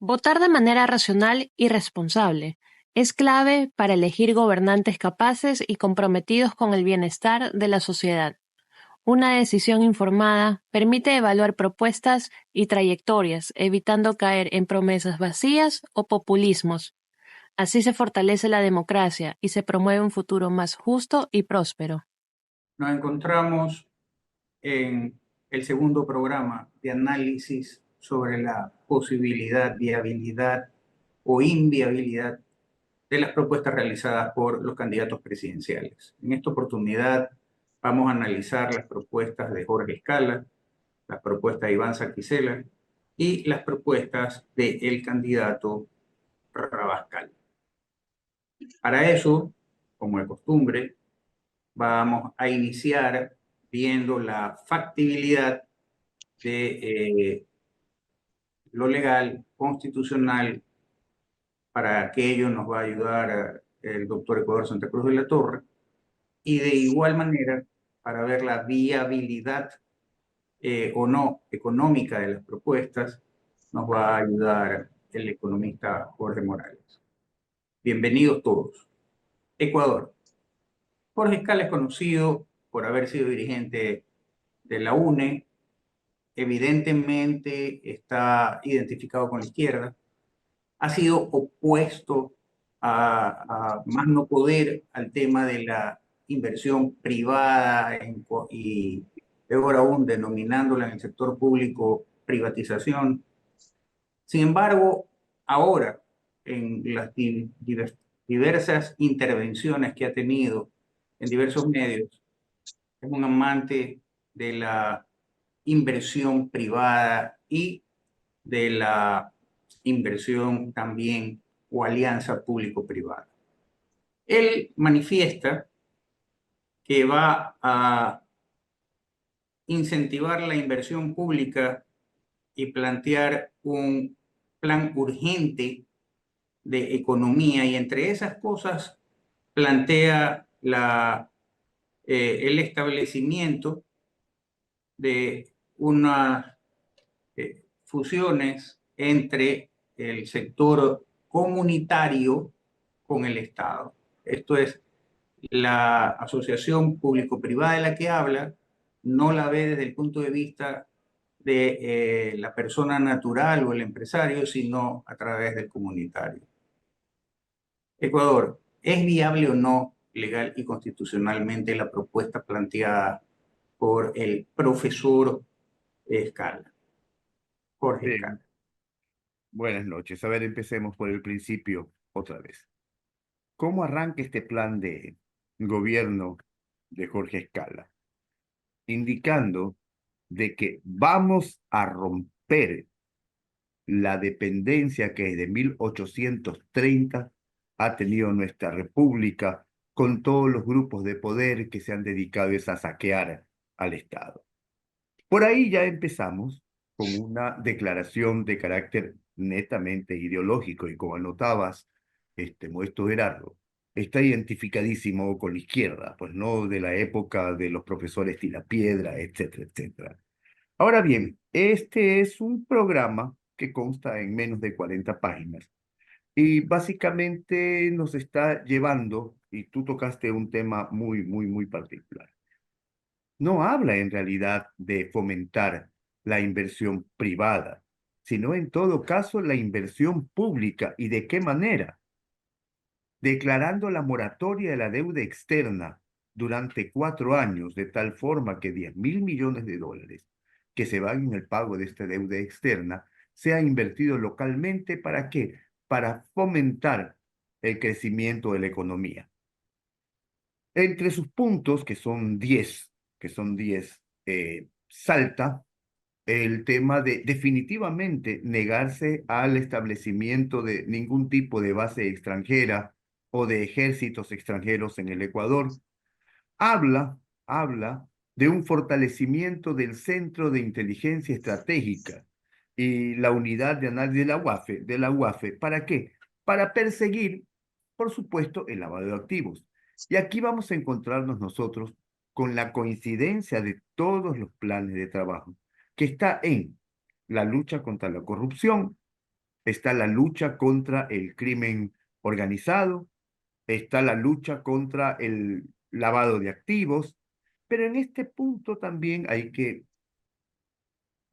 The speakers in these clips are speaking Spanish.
Votar de manera racional y responsable es clave para elegir gobernantes capaces y comprometidos con el bienestar de la sociedad. Una decisión informada permite evaluar propuestas y trayectorias, evitando caer en promesas vacías o populismos. Así se fortalece la democracia y se promueve un futuro más justo y próspero. Nos encontramos en el segundo programa de análisis sobre la posibilidad, viabilidad o inviabilidad de las propuestas realizadas por los candidatos presidenciales. En esta oportunidad vamos a analizar las propuestas de Jorge Escala, las propuestas de Iván Saquicela y las propuestas del candidato Rabascal. Para eso, como de costumbre, vamos a iniciar viendo la factibilidad de lo legal, constitucional. Para aquello nos va a ayudar el doctor Ecuador Santa Cruz de la Torre. Y de igual manera, para ver la viabilidad o no económica de las propuestas, nos va a ayudar el economista Jorge Morales. Bienvenidos todos. Ecuador. Jorge Escala es conocido por haber sido dirigente de la UNE, evidentemente está identificado con la izquierda, ha sido opuesto a más no poder al tema de la inversión privada y peor aún denominándola en el sector público privatización. Sin embargo, ahora en las diversas intervenciones que ha tenido en diversos medios, es un amante de la inversión privada y de la inversión también o alianza público-privada. Él manifiesta que va a incentivar la inversión pública y plantear un plan urgente de economía, y entre esas cosas plantea el establecimiento de unas fusiones entre el sector comunitario con el Estado. Esto es, la asociación público-privada de la que habla no la ve desde el punto de vista de la persona natural o el empresario, sino a través del comunitario. Ecuador, ¿es viable o no legal y constitucionalmente la propuesta planteada por el profesor Escala, Jorge Bien, Escala? buenas noches. A ver, empecemos por el principio otra vez. ¿Cómo arranca este plan de gobierno de Jorge Escala? Indicando de que vamos a romper la dependencia que desde 1830 ha tenido nuestra república con todos los grupos de poder que se han dedicado a saquear al Estado. Por ahí ya empezamos con una declaración de carácter netamente ideológico y como anotabas, Modesto Gerardo, está identificadísimo con la izquierda, pues no de la época de los profesores Tirapiedra, etcétera, etcétera. Ahora bien, este es un programa que consta en menos de 40 páginas y básicamente nos está llevando, y tú tocaste un tema muy, muy, muy particular, no habla en realidad de fomentar la inversión privada, sino en todo caso la inversión pública. ¿Y de qué manera? Declarando la moratoria de la deuda externa durante 4 años, de tal forma que 10.000 millones de dólares que se van en el pago de esta deuda externa sea invertido localmente. ¿Para qué? Para fomentar el crecimiento de la economía. Entre sus puntos, que son 10, salta el tema de definitivamente negarse al establecimiento de ningún tipo de base extranjera o de ejércitos extranjeros en el Ecuador. Habla de un fortalecimiento del Centro de Inteligencia Estratégica y la unidad de análisis de la UAFE. ¿Para qué? Para perseguir, por supuesto, el lavado de activos. Y aquí vamos a encontrarnos nosotros con la coincidencia de todos los planes de trabajo, que está en la lucha contra la corrupción, está la lucha contra el crimen organizado, está la lucha contra el lavado de activos, pero en este punto también hay que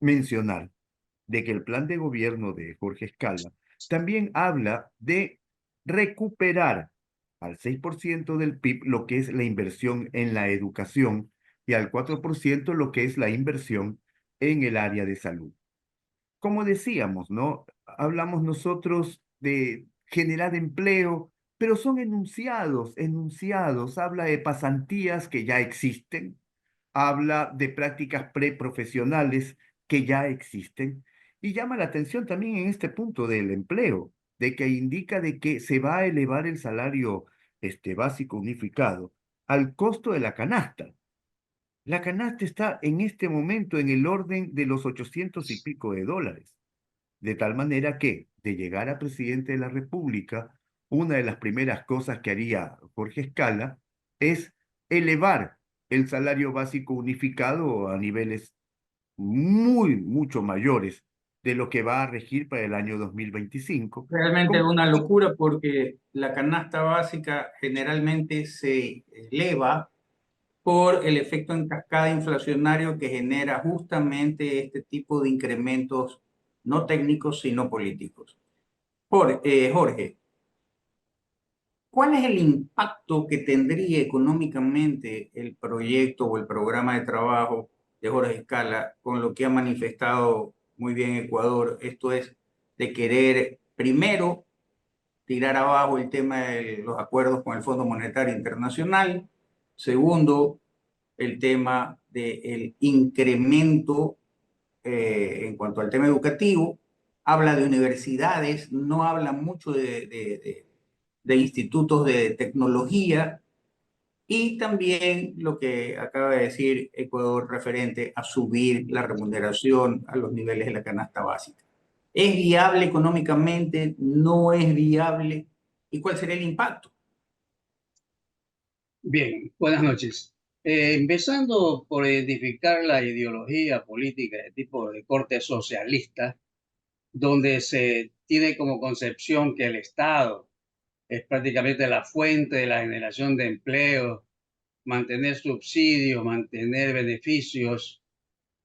mencionar de que el plan de gobierno de Jorge Escala también habla de recuperar al 6% del PIB lo que es la inversión en la educación y al 4% lo que es la inversión en el área de salud. Como decíamos, ¿no? Hablamos nosotros de generar empleo, pero son enunciados, habla de pasantías que ya existen, habla de prácticas preprofesionales que ya existen y llama la atención también en este punto del empleo, de que indica de que se va a elevar el salario básico unificado al costo de la canasta. La canasta está en este momento en el orden de los 800 y pico de dólares. De tal manera que, de llegar a presidente de la República, una de las primeras cosas que haría Jorge Escala es elevar el salario básico unificado a niveles mucho mayores de lo que va a regir para el año 2025. Realmente es Como, una locura porque la canasta básica generalmente se eleva por el efecto en cascada inflacionario que genera justamente este tipo de incrementos no técnicos, sino políticos. Jorge, ¿cuál es el impacto que tendría económicamente el proyecto o el programa de trabajo de Jorge Escala con lo que ha manifestado muy bien Ecuador? Esto es de querer primero tirar abajo el tema de los acuerdos con el Fondo Monetario Internacional. Segundo, el tema del incremento en cuanto al tema educativo. Habla de universidades, no habla mucho de institutos de tecnología y también lo que acaba de decir Ecuador referente a subir la remuneración a los niveles de la canasta básica. ¿Es viable económicamente? ¿No es viable? ¿Y cuál sería el impacto? Bien, buenas noches. Empezando por identificar la ideología política de tipo de corte socialista, donde se tiene como concepción que el Estado es prácticamente la fuente de la generación de empleo, mantener subsidios, mantener beneficios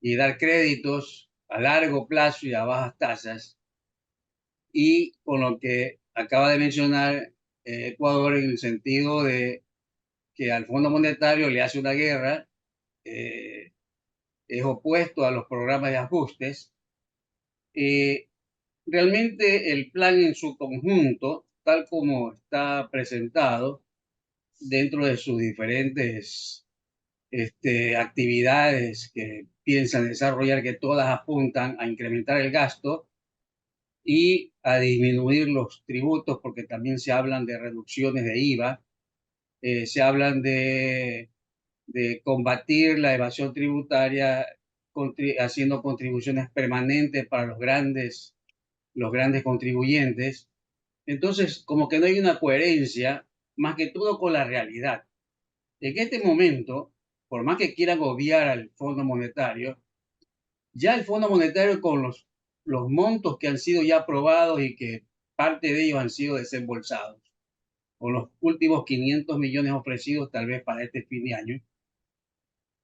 y dar créditos a largo plazo y a bajas tasas. Y con lo que acaba de mencionar Ecuador en el sentido de que al Fondo Monetario le hace una guerra, eh, es opuesto a los programas de ajustes. Eh, Realmente el plan en su conjunto, tal como está presentado dentro de sus diferentes actividades que piensan desarrollar, que todas apuntan a incrementar el gasto y a disminuir los tributos, porque también se hablan de reducciones de IVA, se hablan de combatir la evasión tributaria haciendo contribuciones permanentes para los grandes contribuyentes. Entonces, como que no hay una coherencia, más que todo con la realidad. En este momento, por más que quieran obviar al Fondo Monetario, ya el Fondo Monetario con los montos que han sido ya aprobados y que parte de ellos han sido desembolsados, con los últimos 500 millones ofrecidos tal vez para este fin de año.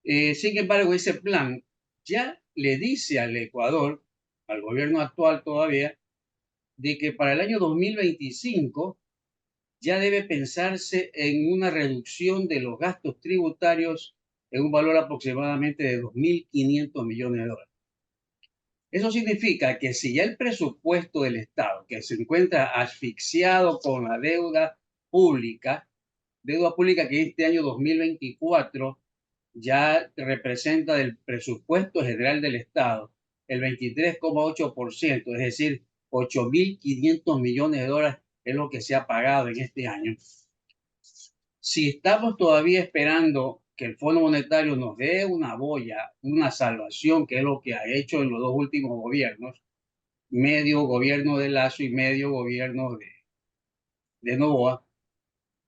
Sin embargo, ese plan ya le dice al Ecuador, al gobierno actual todavía, de que para el año 2025 ya debe pensarse en una reducción de los gastos tributarios en un valor aproximadamente de 2.500 millones de dólares. Eso significa que si ya el presupuesto del Estado, que se encuentra asfixiado con la deuda pública que este año 2024 ya representa del presupuesto general del Estado el 23,8%, es decir, 8.500 millones de dólares es lo que se ha pagado en este año. Si estamos todavía esperando que el Fondo Monetario nos dé una boya, una salvación, que es lo que ha hecho en los dos últimos gobiernos, medio gobierno de Lasso y medio gobierno de Noboa,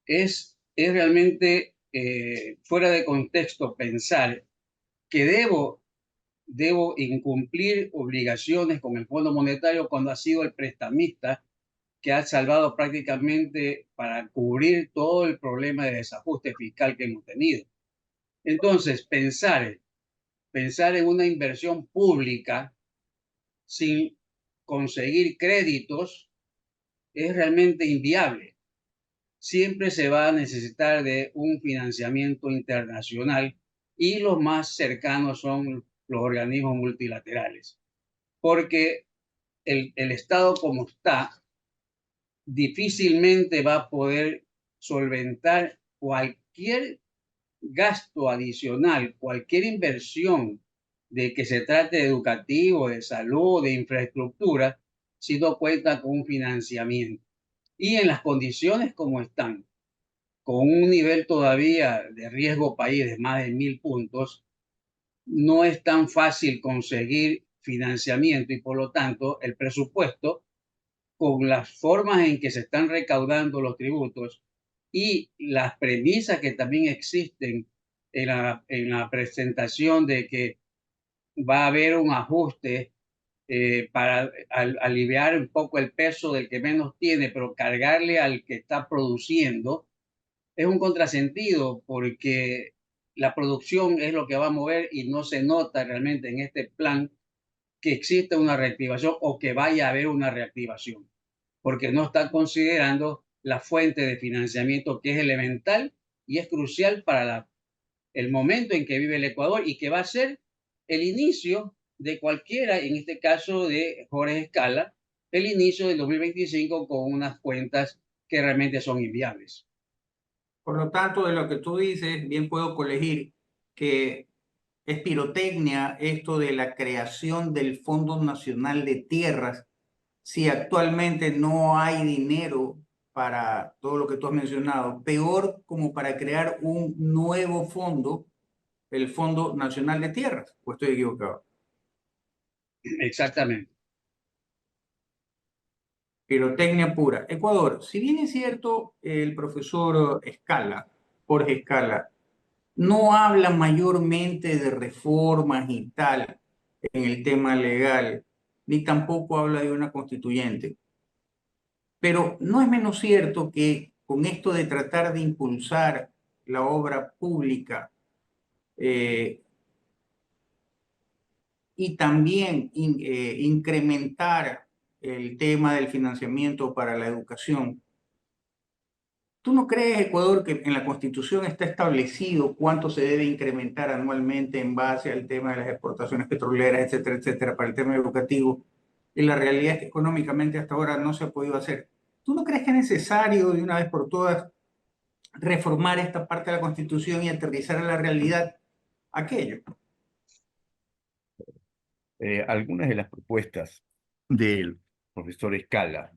es realmente fuera de contexto pensar que debo debo incumplir obligaciones con el Fondo Monetario cuando ha sido el prestamista que ha salvado prácticamente para cubrir todo el problema de desajuste fiscal que hemos tenido. Entonces, pensar en una inversión pública sin conseguir créditos es realmente inviable. Siempre se va a necesitar de un financiamiento internacional y los más cercanos son los organismos multilaterales, porque el Estado como está difícilmente va a poder solventar cualquier gasto adicional, cualquier inversión de que se trate de educativo, de salud, de infraestructura, si no cuenta con un financiamiento. Y en las condiciones como están, con un nivel todavía de riesgo país de más de 1000 puntos, no es tan fácil conseguir financiamiento y por lo tanto el presupuesto, con las formas en que se están recaudando los tributos y las premisas que también existen en la presentación de que va a haber un ajuste para aliviar un poco el peso del que menos tiene, pero cargarle al que está produciendo, es un contrasentido porque la producción es lo que va a mover y no se nota realmente en este plan que exista una reactivación o que vaya a haber una reactivación, porque no están considerando la fuente de financiamiento que es elemental y es crucial para el momento en que vive el Ecuador y que va a ser el inicio de cualquiera, en este caso de Jorge Escala, el inicio del 2025 con unas cuentas que realmente son inviables. Por lo tanto, de lo que tú dices, bien puedo colegir que es pirotecnia esto de la creación del Fondo Nacional de Tierras, si actualmente no hay dinero para todo lo que tú has mencionado, peor como para crear un nuevo fondo, el Fondo Nacional de Tierras, ¿o estoy equivocado? Exactamente. Pirotecnia pura. Ecuador, si bien es cierto, el profesor Escala, Jorge Escala, no habla mayormente de reformas y tal en el tema legal, ni tampoco habla de una constituyente. Pero no es menos cierto que con esto de tratar de impulsar la obra pública y también incrementar el tema del financiamiento para la educación, ¿tú no crees, Ecuador, que en la Constitución está establecido cuánto se debe incrementar anualmente en base al tema de las exportaciones petroleras, etcétera, etcétera, para el tema educativo? Y la realidad es que económicamente hasta ahora no se ha podido hacer. ¿Tú no crees que es necesario de una vez por todas reformar esta parte de la Constitución y aterrizar a la realidad aquello? Algunas de las propuestas del profesor Escala,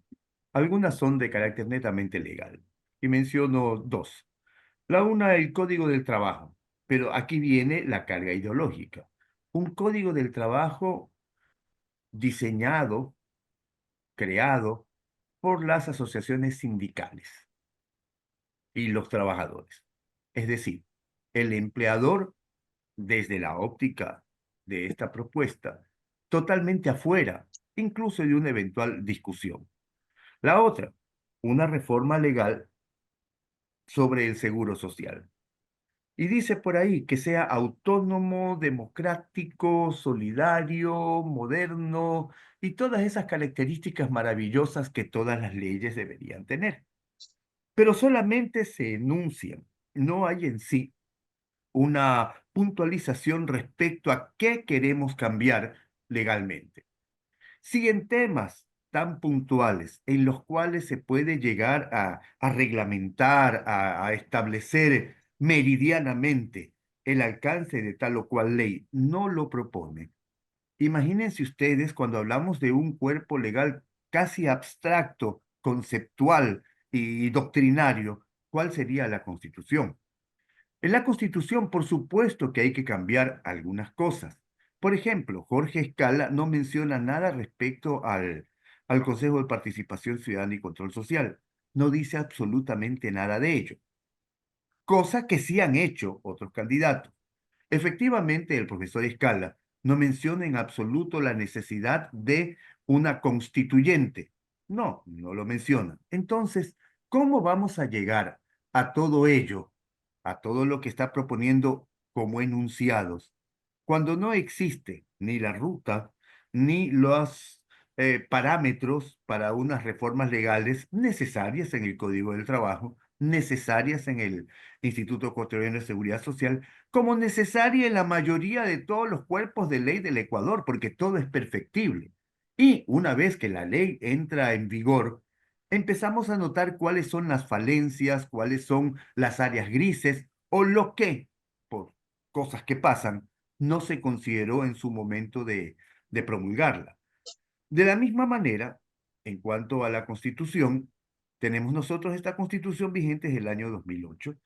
algunas son de carácter netamente legal, y menciono dos. La una, el Código del Trabajo, pero aquí viene la carga ideológica. Un Código del Trabajo diseñado, creado por las asociaciones sindicales y los trabajadores. Es decir, el empleador, desde la óptica de esta propuesta, totalmente afuera, incluso de una eventual discusión. La otra, una reforma legal sobre el seguro social. Y dice por ahí que sea autónomo, democrático, solidario, moderno y todas esas características maravillosas que todas las leyes deberían tener. Pero solamente se enuncian, no hay en sí una puntualización respecto a qué queremos cambiar legalmente. Siguen temas tan puntuales en los cuales se puede llegar a reglamentar, a establecer meridianamente el alcance de tal o cual ley. No lo propone. Imagínense ustedes cuando hablamos de un cuerpo legal casi abstracto, conceptual y doctrinario, ¿cuál sería la Constitución? En la Constitución, por supuesto que hay que cambiar algunas cosas. Por ejemplo, Jorge Escala no menciona nada respecto al Consejo de Participación Ciudadana y Control Social. No dice absolutamente nada de ello. Cosa que sí han hecho otros candidatos. Efectivamente, el profesor Escala no menciona en absoluto la necesidad de una constituyente. No, no lo menciona. Entonces, ¿cómo vamos a llegar a todo ello, a todo lo que está proponiendo como enunciados, cuando no existe ni la ruta, ni los parámetros para unas reformas legales necesarias en el Código del Trabajo, necesarias en el Instituto Ecuatoriano de Seguridad Social, como necesaria en la mayoría de todos los cuerpos de ley del Ecuador, porque todo es perfectible? Y una vez que la ley entra en vigor, empezamos a notar cuáles son las falencias, cuáles son las áreas grises o lo que, por cosas que pasan, no se consideró en su momento de promulgarla. De la misma manera, en cuanto a la Constitución, tenemos nosotros esta Constitución vigente desde el año 2008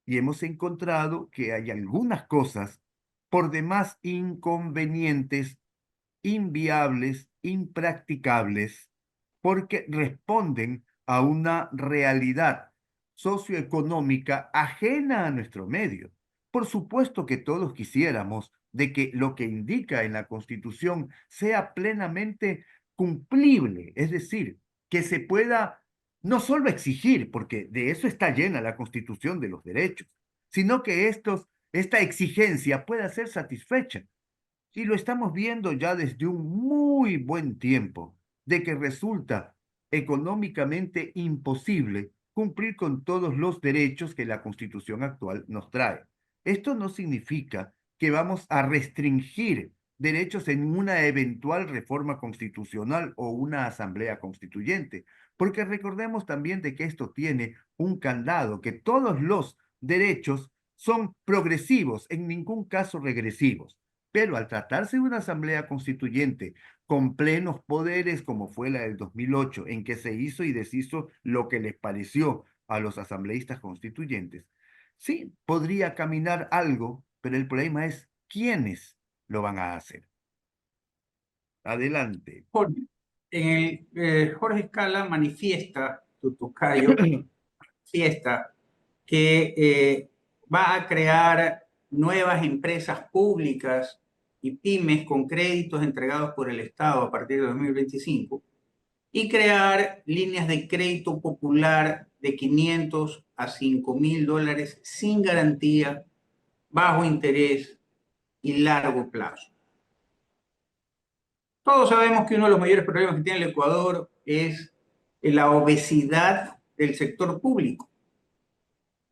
y hemos encontrado que hay algunas cosas por demás inconvenientes, inviables, impracticables, porque responden a una realidad socioeconómica ajena a nuestro medio. Por supuesto que todos quisiéramos de que lo que indica en la Constitución sea plenamente cumplible, es decir, que se pueda no solo exigir, porque de eso está llena la Constitución de los derechos, sino que esta exigencia pueda ser satisfecha. Y lo estamos viendo ya desde un muy buen tiempo, de que resulta económicamente imposible cumplir con todos los derechos que la Constitución actual nos trae. Esto no significa que vamos a restringir derechos en una eventual reforma constitucional o una asamblea constituyente, porque recordemos también de que esto tiene un candado, que todos los derechos son progresivos, en ningún caso regresivos. Pero al tratarse de una asamblea constituyente con plenos poderes, como fue la del 2008, en que se hizo y deshizo lo que les pareció a los asambleístas constituyentes, sí, podría caminar algo, pero el problema es quiénes lo van a hacer. Adelante. Jorge, Jorge Escala manifiesta, tu tocayo, manifiesta que va a crear nuevas empresas públicas y pymes con créditos entregados por el Estado a partir de 2025 y crear líneas de crédito popular de 500 a 5.000 dólares sin garantía, bajo interés y largo plazo. Todos sabemos que uno de los mayores problemas que tiene el Ecuador es la obesidad del sector público.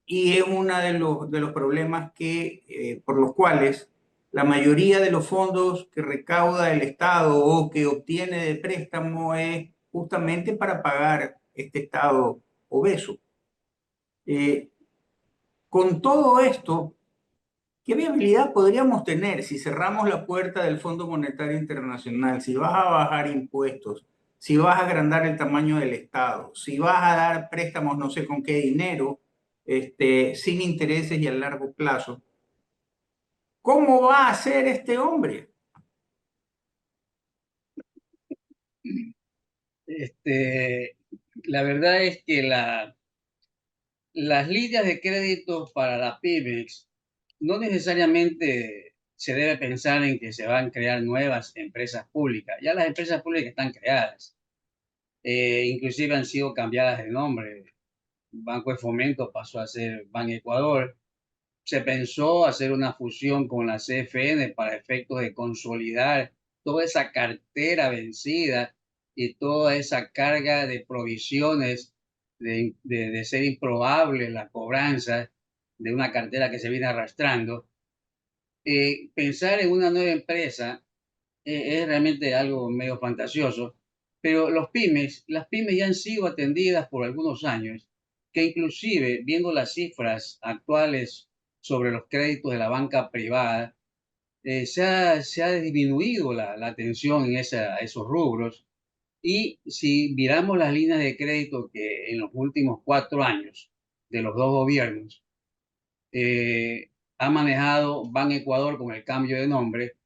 Y es uno de los problemas por los cuales la mayoría de los fondos que recauda el Estado o que obtiene de préstamo es justamente para pagar este Estado obeso. Con todo esto, ¿qué viabilidad podríamos tener si cerramos la puerta del Fondo Monetario Internacional, si vas a bajar impuestos, si vas a agrandar el tamaño del Estado, si vas a dar préstamos no sé con qué dinero, sin intereses y a largo plazo? ¿Cómo va a ser este hombre? La verdad es que las líneas de crédito para las pymes no necesariamente se debe pensar en que se van a crear nuevas empresas públicas. Ya las empresas públicas están creadas, inclusive han sido cambiadas de nombre. Banco de Fomento pasó a ser Ban Ecuador. Se pensó hacer una fusión con la CFN para efectos de consolidar toda esa cartera vencida y toda esa carga de provisiones de ser improbable la cobranza de una cartera que se viene arrastrando. Pensar en una nueva empresa es realmente algo medio fantasioso, pero las pymes ya han sido atendidas por algunos años, que inclusive viendo las cifras actuales sobre los créditos de la banca privada, se ha disminuido la atención en esos rubros. Y si miramos las líneas de crédito que en los últimos 4 años de los dos gobiernos ha manejado Ban Ecuador con el cambio de nombre,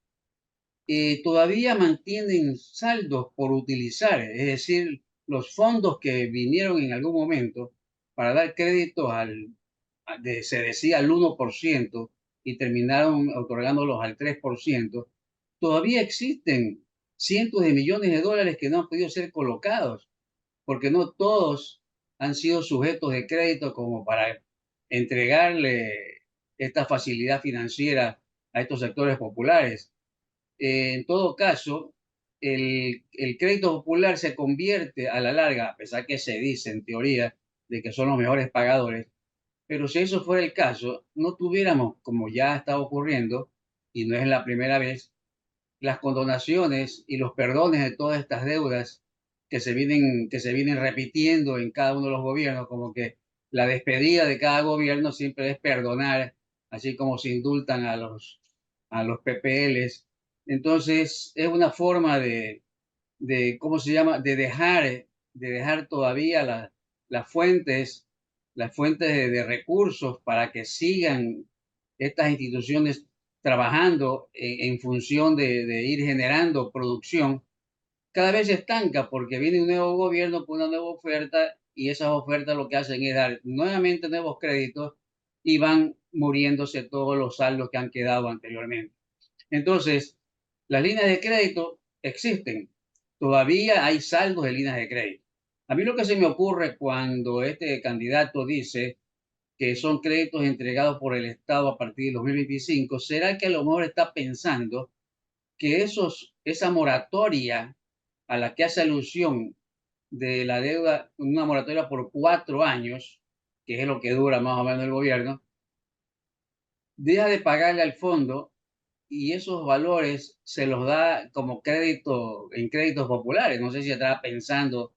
todavía mantienen saldos por utilizar, es decir, los fondos que vinieron en algún momento para dar créditos se decía al 1% y terminaron otorgándolos al 3%, todavía existen cientos de millones de dólares que no han podido ser colocados, porque no todos han sido sujetos de crédito como para entregarle esta facilidad financiera a estos sectores populares. En todo caso, el crédito popular se convierte a la larga, a pesar que se dice en teoría de que son los mejores pagadores, pero si eso fuera el caso, no tuviéramos, como ya está ocurriendo, y no es la primera vez, las condonaciones y los perdones de todas estas deudas que se vienen repitiendo en cada uno de los gobiernos, como que la despedida de cada gobierno siempre es perdonar, así como se indultan a los PPLs. Entonces, es una forma ¿cómo se llama?, de dejar todavía las fuentes de recursos para que sigan estas instituciones trabajando en función de ir generando producción. Cada vez se estanca porque viene un nuevo gobierno con una nueva oferta y esas ofertas lo que hacen es dar nuevamente nuevos créditos y van muriéndose todos los saldos que han quedado anteriormente. Entonces, las líneas de crédito existen. Todavía hay saldos de líneas de crédito. A mí lo que se me ocurre cuando este candidato dice que son créditos entregados por el Estado a partir de 2025, será que a lo mejor está pensando que esa moratoria a la que hace alusión de la deuda, una moratoria por 4 años, que es lo que dura más o menos el gobierno, deja de pagarle al fondo y esos valores se los da como crédito en créditos populares. No sé si estaba pensando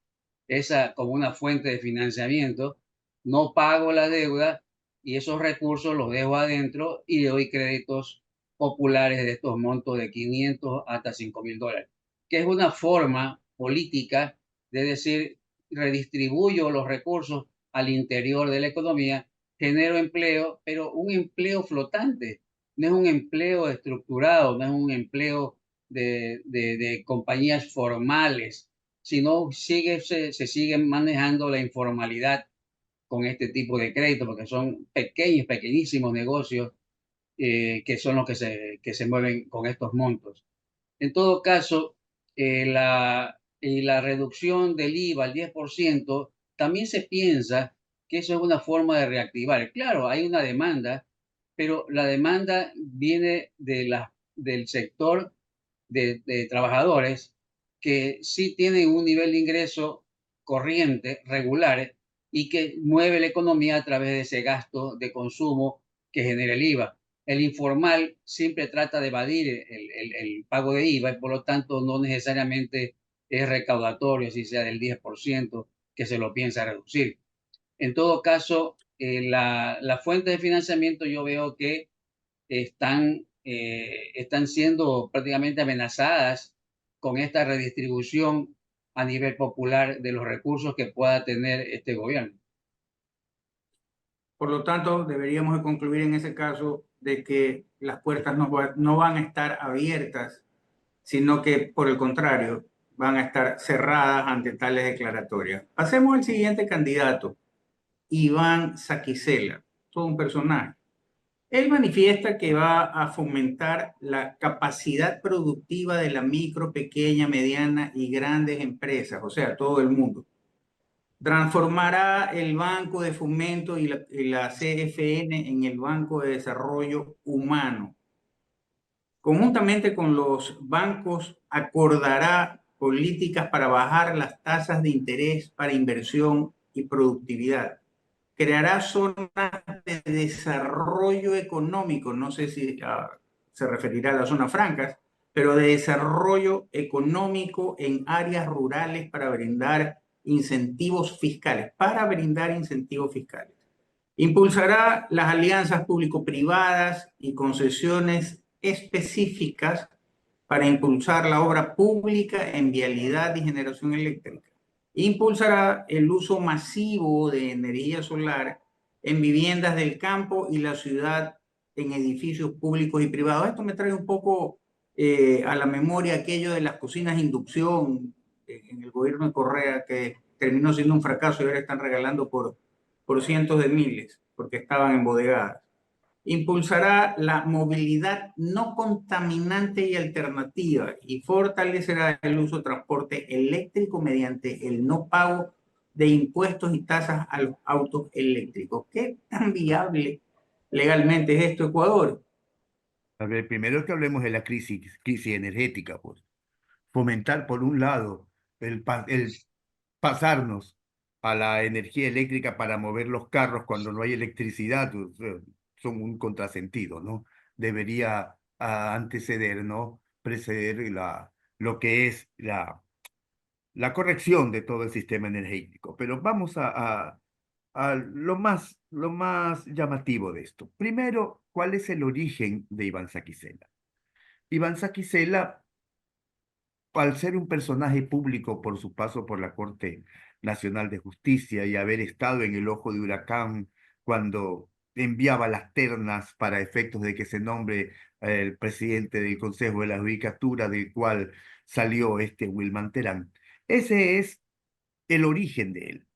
esa como una fuente de financiamiento. No pago la deuda y esos recursos los dejo adentro y le doy créditos populares de estos montos de 500 hasta 5.000 dólares, que es una forma política de decir, redistribuyo los recursos al interior de la economía, genero empleo, pero un empleo flotante, no es un empleo estructurado, no es un empleo de compañías formales, sino se sigue manejando la informalidad con este tipo de créditos, porque son pequeñísimos negocios que son los que se mueven con estos montos. En todo caso, la reducción del IVA al 10%, también se piensa que eso es una forma de reactivar. Claro, hay una demanda, pero la demanda viene del sector de trabajadores que sí tienen un nivel de ingreso corriente, regular, y que mueve la economía a través de ese gasto de consumo que genera el IVA. El informal siempre trata de evadir el pago de IVA y por lo tanto no necesariamente es recaudatorio, si sea del 10% que se lo piensa reducir. En todo caso, la fuente de financiamiento yo veo que están siendo prácticamente amenazadas con esta redistribución a nivel popular de los recursos que pueda tener este gobierno. Por lo tanto, deberíamos de concluir en ese caso de que las puertas no van a estar abiertas, sino que por el contrario, van a estar cerradas ante tales declaratorias. Pasemos al siguiente candidato, Iván Saquicela, todo un personaje. Él manifiesta que va a fomentar la capacidad productiva de la micro, pequeña, mediana y grandes empresas, o sea, todo el mundo. Transformará el Banco de Fomento y la CFN en el Banco de Desarrollo Humano. Conjuntamente con los bancos, acordará políticas para bajar las tasas de interés para inversión y productividad. Creará zonas de desarrollo económico, no sé si se referirá a las zonas francas, pero de desarrollo económico en áreas rurales para brindar incentivos fiscales, Impulsará las alianzas público-privadas y concesiones específicas para impulsar la obra pública en vialidad y generación eléctrica. Impulsará el uso masivo de energía solar en viviendas del campo y la ciudad en edificios públicos y privados. Esto me trae un poco a la memoria aquello de las cocinas de inducción en el gobierno de Correa, que terminó siendo un fracaso y ahora están regalando por cientos de miles porque estaban embodegadas. impulsará la movilidad no contaminante y alternativa y fortalecerá el uso de transporte eléctrico mediante el no pago de impuestos y tasas a los autos eléctricos. ¿Qué tan viable legalmente es esto, Ecuador? A ver, primero que hablemos de la crisis energética, pues. Fomentar, por un lado, el pasarnos a la energía eléctrica para mover los carros cuando no hay electricidad, o sea, son un contrasentido, ¿no? Debería anteceder, ¿no? Preceder lo que es la corrección de todo el sistema energético. Pero vamos a lo más llamativo de esto. Primero, ¿cuál es el origen de Iván Saquicela? Iván Saquicela, al ser un personaje público por su paso por la Corte Nacional de Justicia y haber estado en el ojo de huracán cuando enviaba las ternas para efectos de que se nombre el presidente del Consejo de la Judicatura, del cual salió este Wilman Terán. Ese es el origen de él,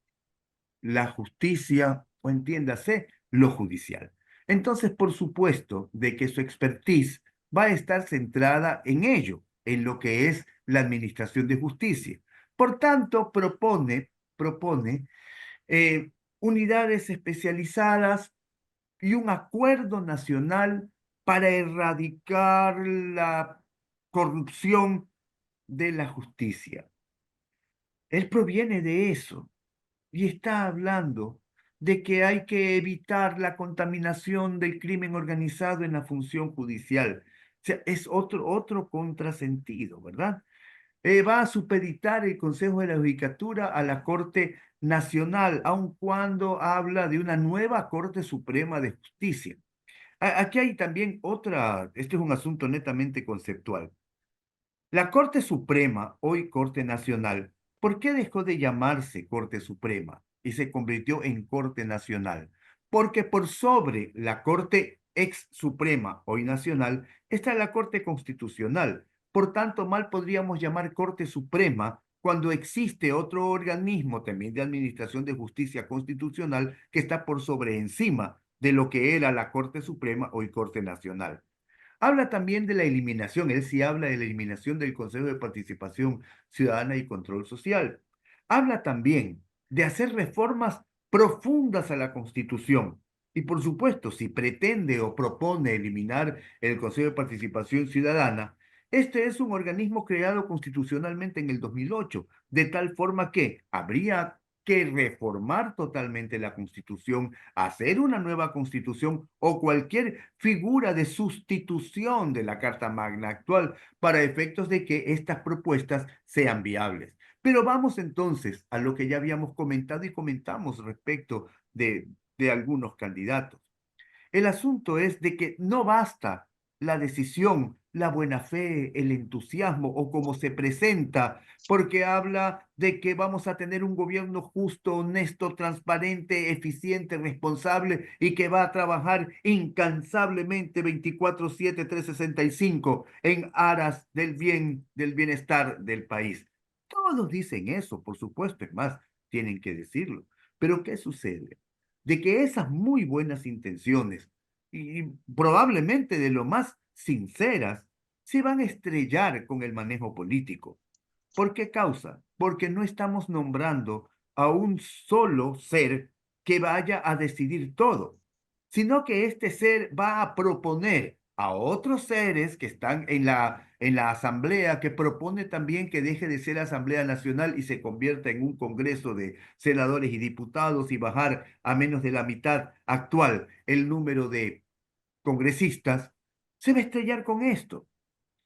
la justicia, o entiéndase, lo judicial. Entonces, por supuesto, de que su expertise va a estar centrada en ello, en lo que es la administración de justicia. Por tanto, propone eh, unidades especializadas y un acuerdo nacional para erradicar la corrupción de la justicia. Él proviene de eso y está hablando de que hay que evitar la contaminación del crimen organizado en la función judicial. O sea, es otro contrasentido, ¿verdad? Va a supeditar el Consejo de la Judicatura a la Corte Nacional, aun cuando habla de una nueva Corte Suprema de Justicia. Aquí hay también este es un asunto netamente conceptual. La Corte Suprema, hoy Corte Nacional, ¿por qué dejó de llamarse Corte Suprema y se convirtió en Corte Nacional? Porque por sobre la Corte ex Suprema, hoy Nacional, está la Corte Constitucional. Por tanto, mal podríamos llamar Corte Suprema cuando existe otro organismo también de administración de justicia constitucional que está por sobre encima de lo que era la Corte Suprema, hoy Corte Nacional. Habla también de la eliminación, él sí habla de la eliminación del Consejo de Participación Ciudadana y Control Social. Habla también de hacer reformas profundas a la Constitución. Y por supuesto, si pretende o propone eliminar el Consejo de Participación Ciudadana, este es un organismo creado constitucionalmente en el 2008, de tal forma que habría que reformar totalmente la Constitución, hacer una nueva Constitución o cualquier figura de sustitución de la Carta Magna actual para efectos de que estas propuestas sean viables. Pero vamos entonces a lo que ya habíamos comentado y comentamos respecto de algunos candidatos. El asunto es de que no basta la decisión, la buena fe, el entusiasmo o como se presenta, porque habla de que vamos a tener un gobierno justo, honesto, transparente, eficiente, responsable y que va a trabajar incansablemente 24/7, 365 en aras del bien, del bienestar del país. Todos dicen eso, por supuesto, es más, tienen que decirlo. Pero ¿qué sucede? De que esas muy buenas intenciones y probablemente de lo más sinceras se van a estrellar con el manejo político. ¿Por qué causa? Porque no estamos nombrando a un solo ser que vaya a decidir todo, sino que este ser va a proponer a otros seres que están en la asamblea, que propone también que deje de ser Asamblea Nacional y se convierta en un congreso de senadores y diputados y bajar a menos de la mitad actual el número de congresistas, se va a estrellar con esto.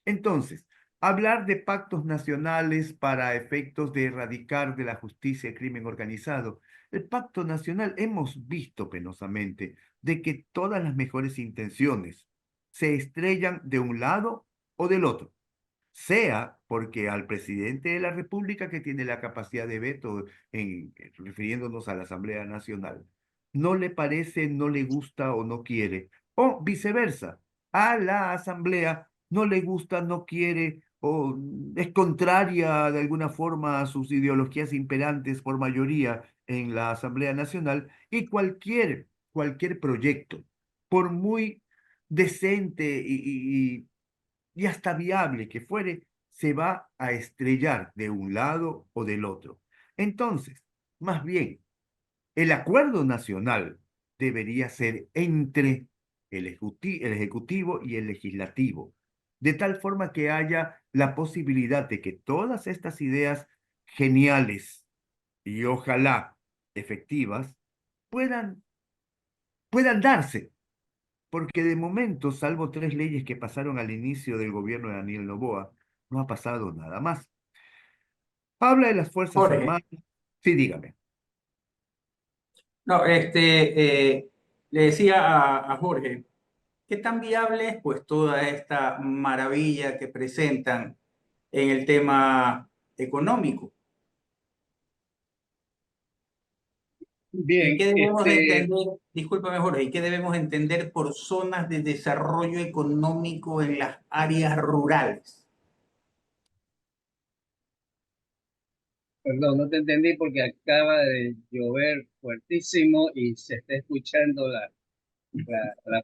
Entonces, hablar de pactos nacionales para efectos de erradicar de la justicia el crimen organizado. El pacto nacional hemos visto penosamente de que todas las mejores intenciones se estrellan de un lado o del otro, sea porque al presidente de la República que tiene la capacidad de veto refiriéndonos a la Asamblea Nacional, no le parece, no le gusta o no quiere, o viceversa, a la Asamblea no le gusta, no quiere o es contraria de alguna forma a sus ideologías imperantes por mayoría en la Asamblea Nacional y cualquier proyecto por muy decente y hasta viable que fuere, se va a estrellar de un lado o del otro. Entonces, más bien, el acuerdo nacional debería ser entre el ejecutivo y el legislativo, de tal forma que haya la posibilidad de que todas estas ideas geniales y ojalá efectivas puedan, puedan darse, porque de momento, salvo 3 leyes que pasaron al inicio del gobierno de Daniel Noboa, no ha pasado nada más. Habla de las Fuerzas Jorge, Armadas. Sí, dígame. no, le decía a Jorge, ¿qué tan viable es pues toda esta maravilla que presentan en el tema económico? ¿Y Bien, qué debemos de entender, discúlpame Jorge, y qué debemos entender por zonas de desarrollo económico en las áreas rurales? perdón, no te entendí porque acaba de llover fuertísimo y se está escuchando la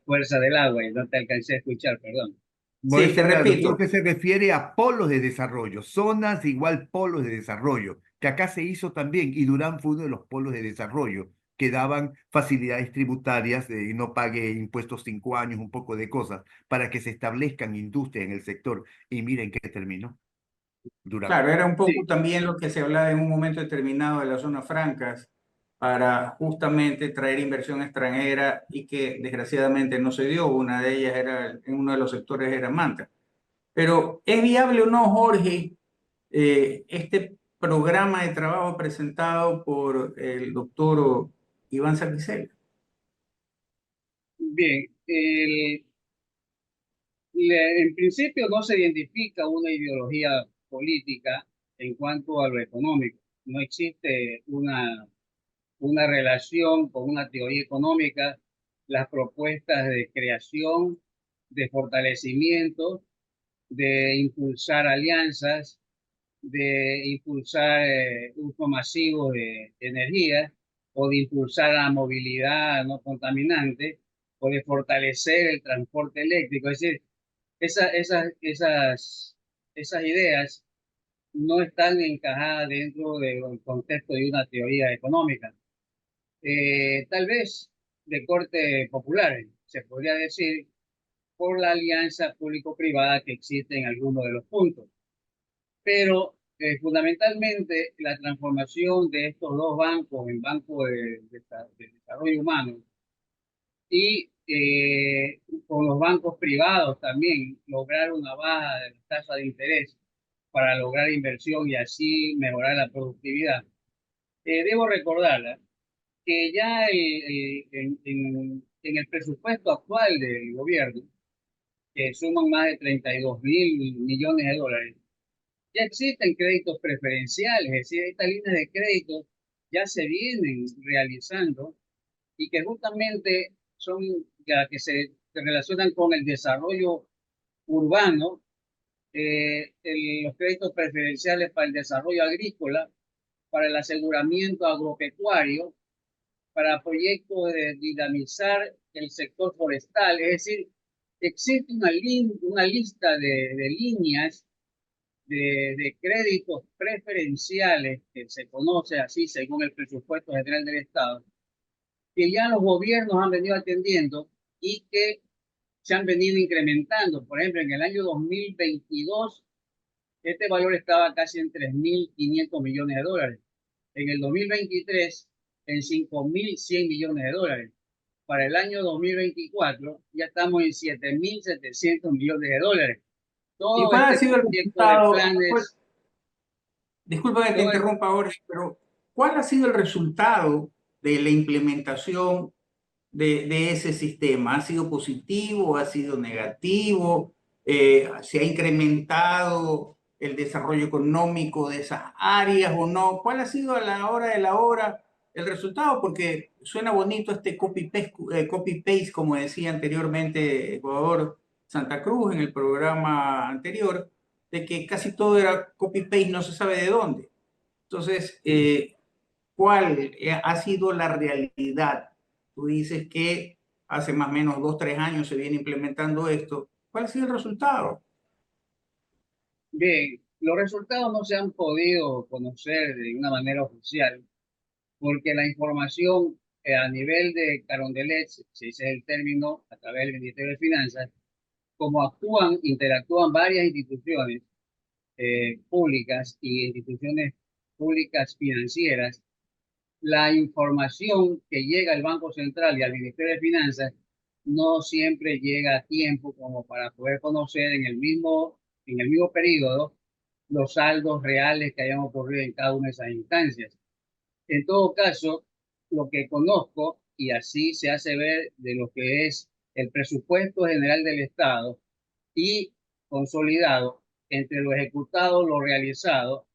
fuerza del agua y no te alcancé a escuchar, perdón. Sí, te Mauricio Leandro, creo repito, que se refiere a polos de desarrollo, zonas igual polos de desarrollo, que acá se hizo también, y Durán fue uno de los polos de desarrollo, que daban facilidades tributarias, y no pague impuestos 5 años, un poco de cosas, para que se establezcan industrias en el sector. Y miren qué terminó, Durán. claro, era un poco Sí, también lo que se hablaba en un momento determinado de las zonas francas para justamente traer inversión extranjera y que desgraciadamente no se dio. Una de ellas era, en uno de los sectores era Manta. Pero ¿es viable o no, Jorge, este programa de trabajo presentado por el doctor Iván Sarkisela? bien. En principio no se identifica una ideología política en cuanto a lo económico. No existe una relación con una teoría económica. Las propuestas de creación, de fortalecimiento, de impulsar alianzas, de impulsar uso masivo de energía o de impulsar la movilidad no contaminante o de fortalecer el transporte eléctrico. Es decir, esas ideas no están encajadas dentro del contexto de una teoría económica. Tal vez de corte popular, se podría decir, por la alianza público-privada que existe en algunos de los puntos. Pero fundamentalmente la transformación de estos dos bancos en bancos de desarrollo humano y con los bancos privados también lograr una baja de la tasa de interés para lograr inversión y así mejorar la productividad. Debo recordarla que ya en el presupuesto actual del gobierno, que suman más de 32.000 millones de dólares, ya existen créditos preferenciales, es decir, estas líneas de crédito ya se vienen realizando y que justamente son ya que se relacionan con el desarrollo urbano, los créditos preferenciales para el desarrollo agrícola, para el aseguramiento agropecuario, para proyectos de dinamizar el sector forestal. Es decir, existe una lista de líneas de créditos preferenciales, que se conoce así según el presupuesto general del Estado, que ya los gobiernos han venido atendiendo y que se han venido incrementando. Por ejemplo, en el año 2022, este valor estaba casi en 3.500 millones de dólares. En el 2023, en 5.100 millones de dólares. Para el año 2024, ya estamos en 7.700 millones de dólares. ¿Y Todo cuál ha este sido el proyecto de resultado? planes, Disculpa que te todo interrumpa, Jorge, pero ¿cuál ha sido el resultado de la implementación de ese sistema? ¿Ha sido positivo? ¿Ha sido negativo? ¿Se ha incrementado el desarrollo económico de esas áreas o no? ¿Cuál ha sido a la hora de la hora el resultado? Porque suena bonito este copy-paste, como decía anteriormente Ecuador Santa Cruz en el programa anterior, de que casi todo era copy-paste, no se sabe de dónde. Entonces, ¿cuál ha sido la realidad? Tú dices que hace más o menos 2, 3 años se viene implementando esto. ¿Cuál ha sido el resultado? Bien, los resultados no se han podido conocer de una manera oficial porque la información a nivel de Carondelet, si ese es el término, a través del Ministerio de Finanzas, como interactúan varias instituciones públicas y instituciones públicas financieras, la información que llega al Banco Central y al Ministerio de Finanzas no siempre llega a tiempo como para poder conocer en el mismo periodo los saldos reales que hayan ocurrido en cada una de esas instancias. En todo caso, lo que conozco, y así se hace ver de lo que es el presupuesto general del Estado y consolidado entre lo ejecutado, lo realizado,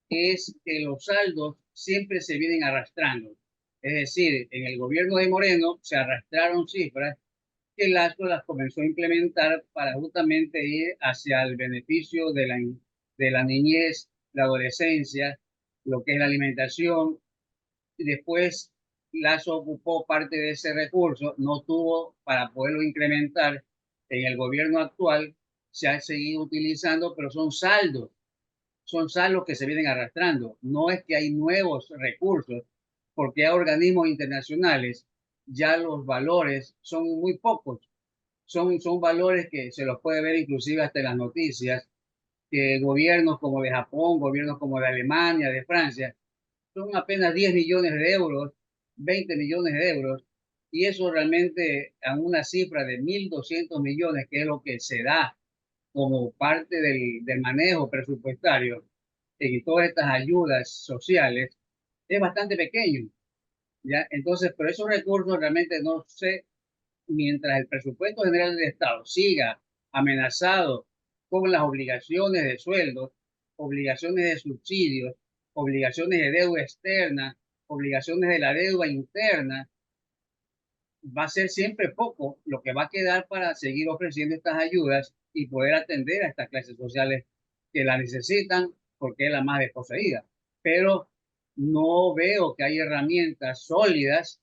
es que los saldos siempre se vienen arrastrando. Es decir, en el gobierno de Moreno se arrastraron cifras que Lazo las comenzó a implementar para justamente ir hacia el beneficio de la niñez, la adolescencia, lo que es la alimentación. Y después Lazo ocupó parte de ese recurso, no tuvo para poderlo incrementar en el gobierno actual, se ha seguido utilizando, pero son saldos que se vienen arrastrando. No es que hay nuevos recursos, porque hay organismos internacionales, ya los valores son muy pocos. Son valores que se los puede ver inclusive hasta en las noticias, que gobiernos como de Japón, gobiernos como de Alemania, de Francia, son apenas 10 millones de euros, 20 millones de euros, y eso realmente a una cifra de 1.200 millones, que es lo que se da como parte del manejo presupuestario en todas estas ayudas sociales, es bastante pequeño, ¿ya? Entonces, pero esos recursos realmente no sé, mientras el presupuesto general del Estado siga amenazado con las obligaciones de sueldos, obligaciones de subsidios, obligaciones de deuda externa, obligaciones de la deuda interna, va a ser siempre poco lo que va a quedar para seguir ofreciendo estas ayudas y poder atender a estas clases sociales que la necesitan porque es la más desposeída. Pero no veo que hay herramientas sólidas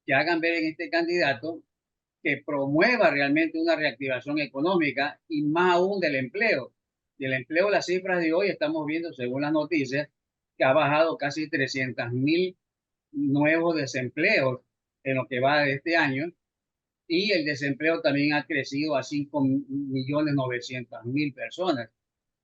que hagan ver en este candidato que promueva realmente una reactivación económica y más aún del empleo. Y el empleo, las cifras de hoy estamos viendo, según las noticias, que ha bajado casi 300.000 nuevos desempleos en lo que va de este año, y el desempleo también ha crecido a 5.900.000 personas.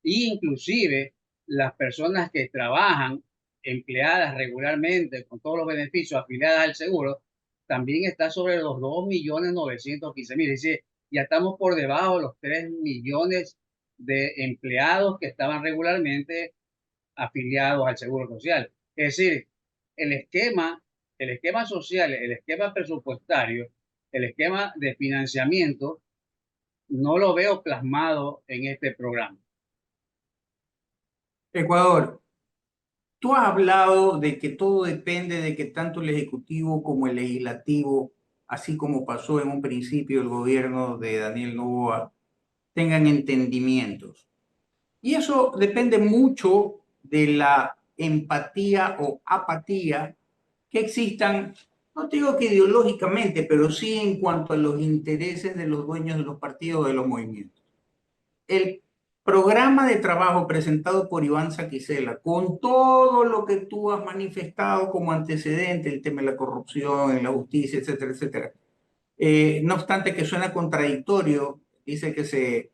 Y inclusive las personas que trabajan empleadas regularmente con todos los beneficios afiliadas al seguro, también está sobre los 2.915.000. Es decir, ya estamos por debajo de los 3 millones de empleados que estaban regularmente afiliados al Seguro Social. Es decir, el esquema, el esquema social, el esquema presupuestario, el esquema de financiamiento, no lo veo plasmado en este programa. Ecuador, tú has hablado de que todo depende de que tanto el Ejecutivo como el Legislativo, así como pasó en un principio el gobierno de Daniel Noboa, tengan entendimientos. Y eso depende mucho de la empatía o apatía que existan, no te digo que ideológicamente, pero sí en cuanto a los intereses de los dueños de los partidos, de los movimientos. El programa de trabajo presentado por Iván Saquicela, con todo lo que tú has manifestado como antecedente, el tema de la corrupción, en la justicia, etcétera, etcétera. No obstante que suena contradictorio, dice que se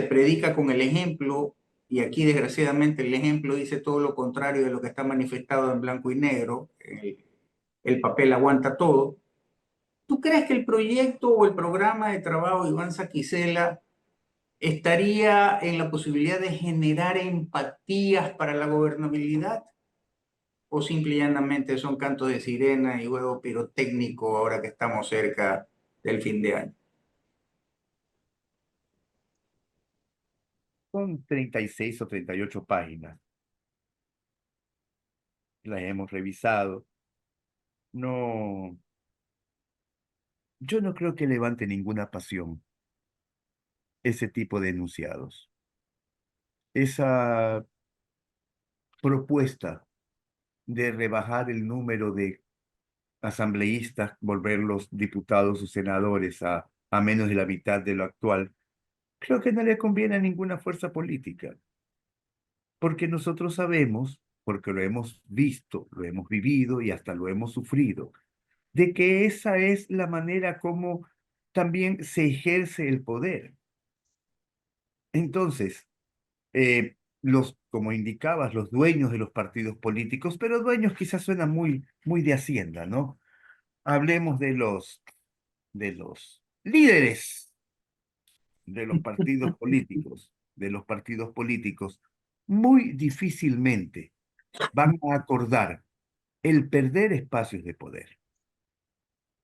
predica con el ejemplo, y aquí desgraciadamente el ejemplo dice todo lo contrario de lo que está manifestado en blanco y negro. El papel aguanta todo. ¿Tú crees que el proyecto o el programa de trabajo de Iván Saquicela estaría en la posibilidad de generar empatías para la gobernabilidad? ¿O simple y llanamente son cantos de sirena y juego pirotécnico ahora que estamos cerca del fin de año? Son 36 o 38 páginas. Las hemos revisado. No, yo no creo que levante ninguna pasión ese tipo de enunciados. Esa propuesta de rebajar el número de asambleístas, volverlos diputados o senadores a menos de la mitad de lo actual, creo que no le conviene a ninguna fuerza política, porque nosotros sabemos, porque lo hemos visto, lo hemos vivido y hasta lo hemos sufrido, de que esa es la manera como también se ejerce el poder. Entonces, como indicabas, los dueños de los partidos políticos, pero dueños quizás suena muy de Hacienda, ¿no? Hablemos de los líderes de los partidos políticos, muy difícilmente van a acordar el perder espacios de poder.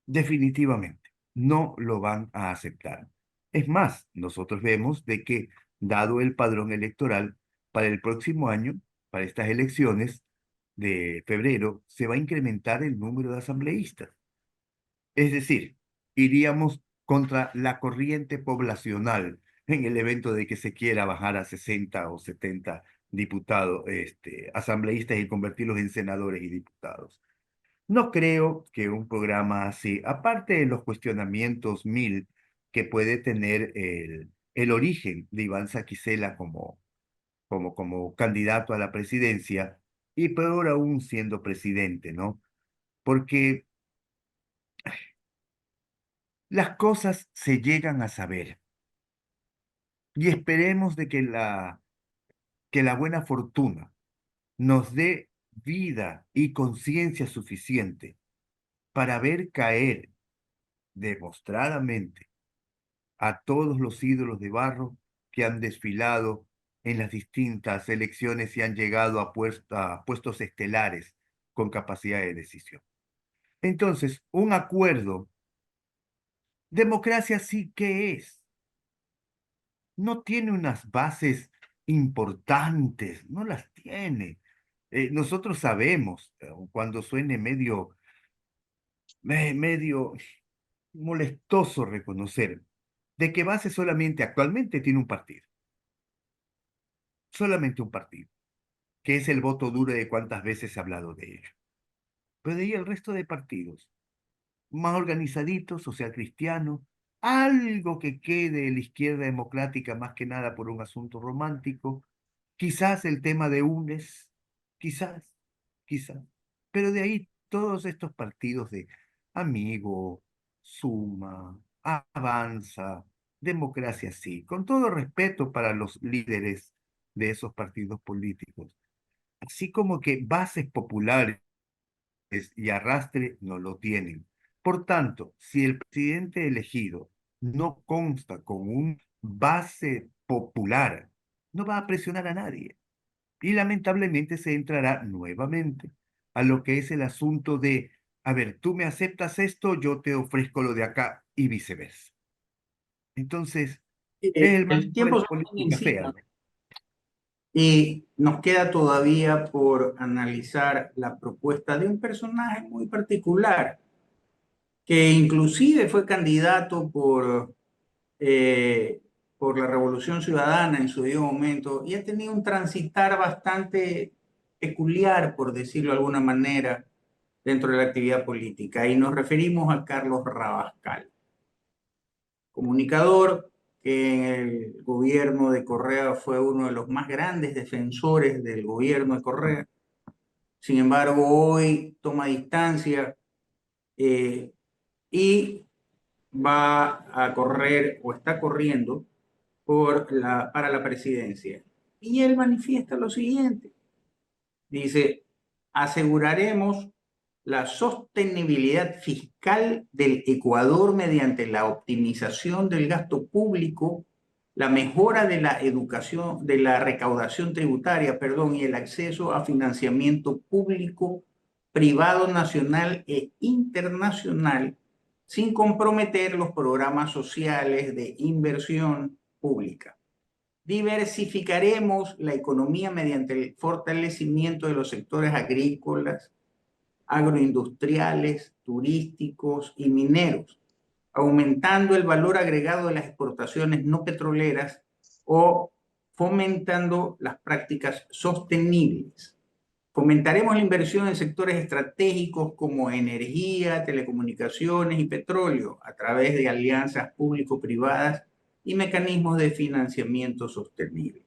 Definitivamente, no lo van a aceptar. Es más, nosotros vemos de que, dado el padrón electoral, para el próximo año, para estas elecciones de febrero, se va a incrementar el número de asambleístas. Es decir, iríamos contra la corriente poblacional en el evento de que se quiera bajar a 60 o 70 diputados, asambleístas y convertirlos en senadores y diputados. No creo que un programa así, aparte de los cuestionamientos mil que puede tener el origen de Iván Saquicela como candidato a la presidencia, y peor aún siendo presidente, ¿no? Porque las cosas se llegan a saber y esperemos de que la buena fortuna nos dé vida y conciencia suficiente para ver caer demostradamente a todos los ídolos de barro que han desfilado en las distintas elecciones y han llegado a puestos estelares con capacidad de decisión. Entonces, un acuerdo, democracia sí que es. No tiene unas bases importantes, no las tiene. Nosotros sabemos, cuando suene medio molestoso reconocer, de que base solamente actualmente tiene un partido, solamente un partido, que es el voto duro de cuántas veces se ha hablado de ello. Pero de ahí el resto de partidos, más organizaditos, social cristiano, algo que quede de la izquierda democrática más que nada por un asunto romántico, quizás el tema de UNES, quizás, quizás, pero de ahí todos estos partidos de Amigo, Suma, Avanza, Democracia Sí, con todo respeto para los líderes de esos partidos políticos, así como que bases populares y arrastre no lo tienen. Por tanto, si el presidente elegido no consta con un base popular, no va a presionar a nadie. Y lamentablemente se entrará nuevamente a lo que es el asunto de, a ver, tú me aceptas esto, yo te ofrezco lo de acá y viceversa. Entonces, es el El manejo de tiempo la se nos viene política fea, encima ¿no? y nos queda todavía por analizar la propuesta de un personaje muy particular, que inclusive fue candidato por la Revolución Ciudadana en su debido momento y ha tenido un transitar bastante peculiar, por decirlo de alguna manera, dentro de la actividad política. Y nos referimos a Carlos Rabascal, comunicador que en el gobierno de Correa fue uno de los más grandes defensores del gobierno de Correa. Sin embargo, hoy toma distancia eh, y va a correr o está corriendo para la presidencia. Y él manifiesta lo siguiente. Dice, aseguraremos la sostenibilidad fiscal del Ecuador mediante la optimización del gasto público, la mejora de la educación, de la recaudación tributaria, perdón, y el acceso a financiamiento público, privado, nacional e internacional, sin comprometer los programas sociales de inversión pública. Diversificaremos la economía mediante el fortalecimiento de los sectores agrícolas, agroindustriales, turísticos y mineros, aumentando el valor agregado de las exportaciones no petroleras o fomentando las prácticas sostenibles. Fomentaremos la inversión en sectores estratégicos como energía, telecomunicaciones y petróleo a través de alianzas público-privadas y mecanismos de financiamiento sostenible.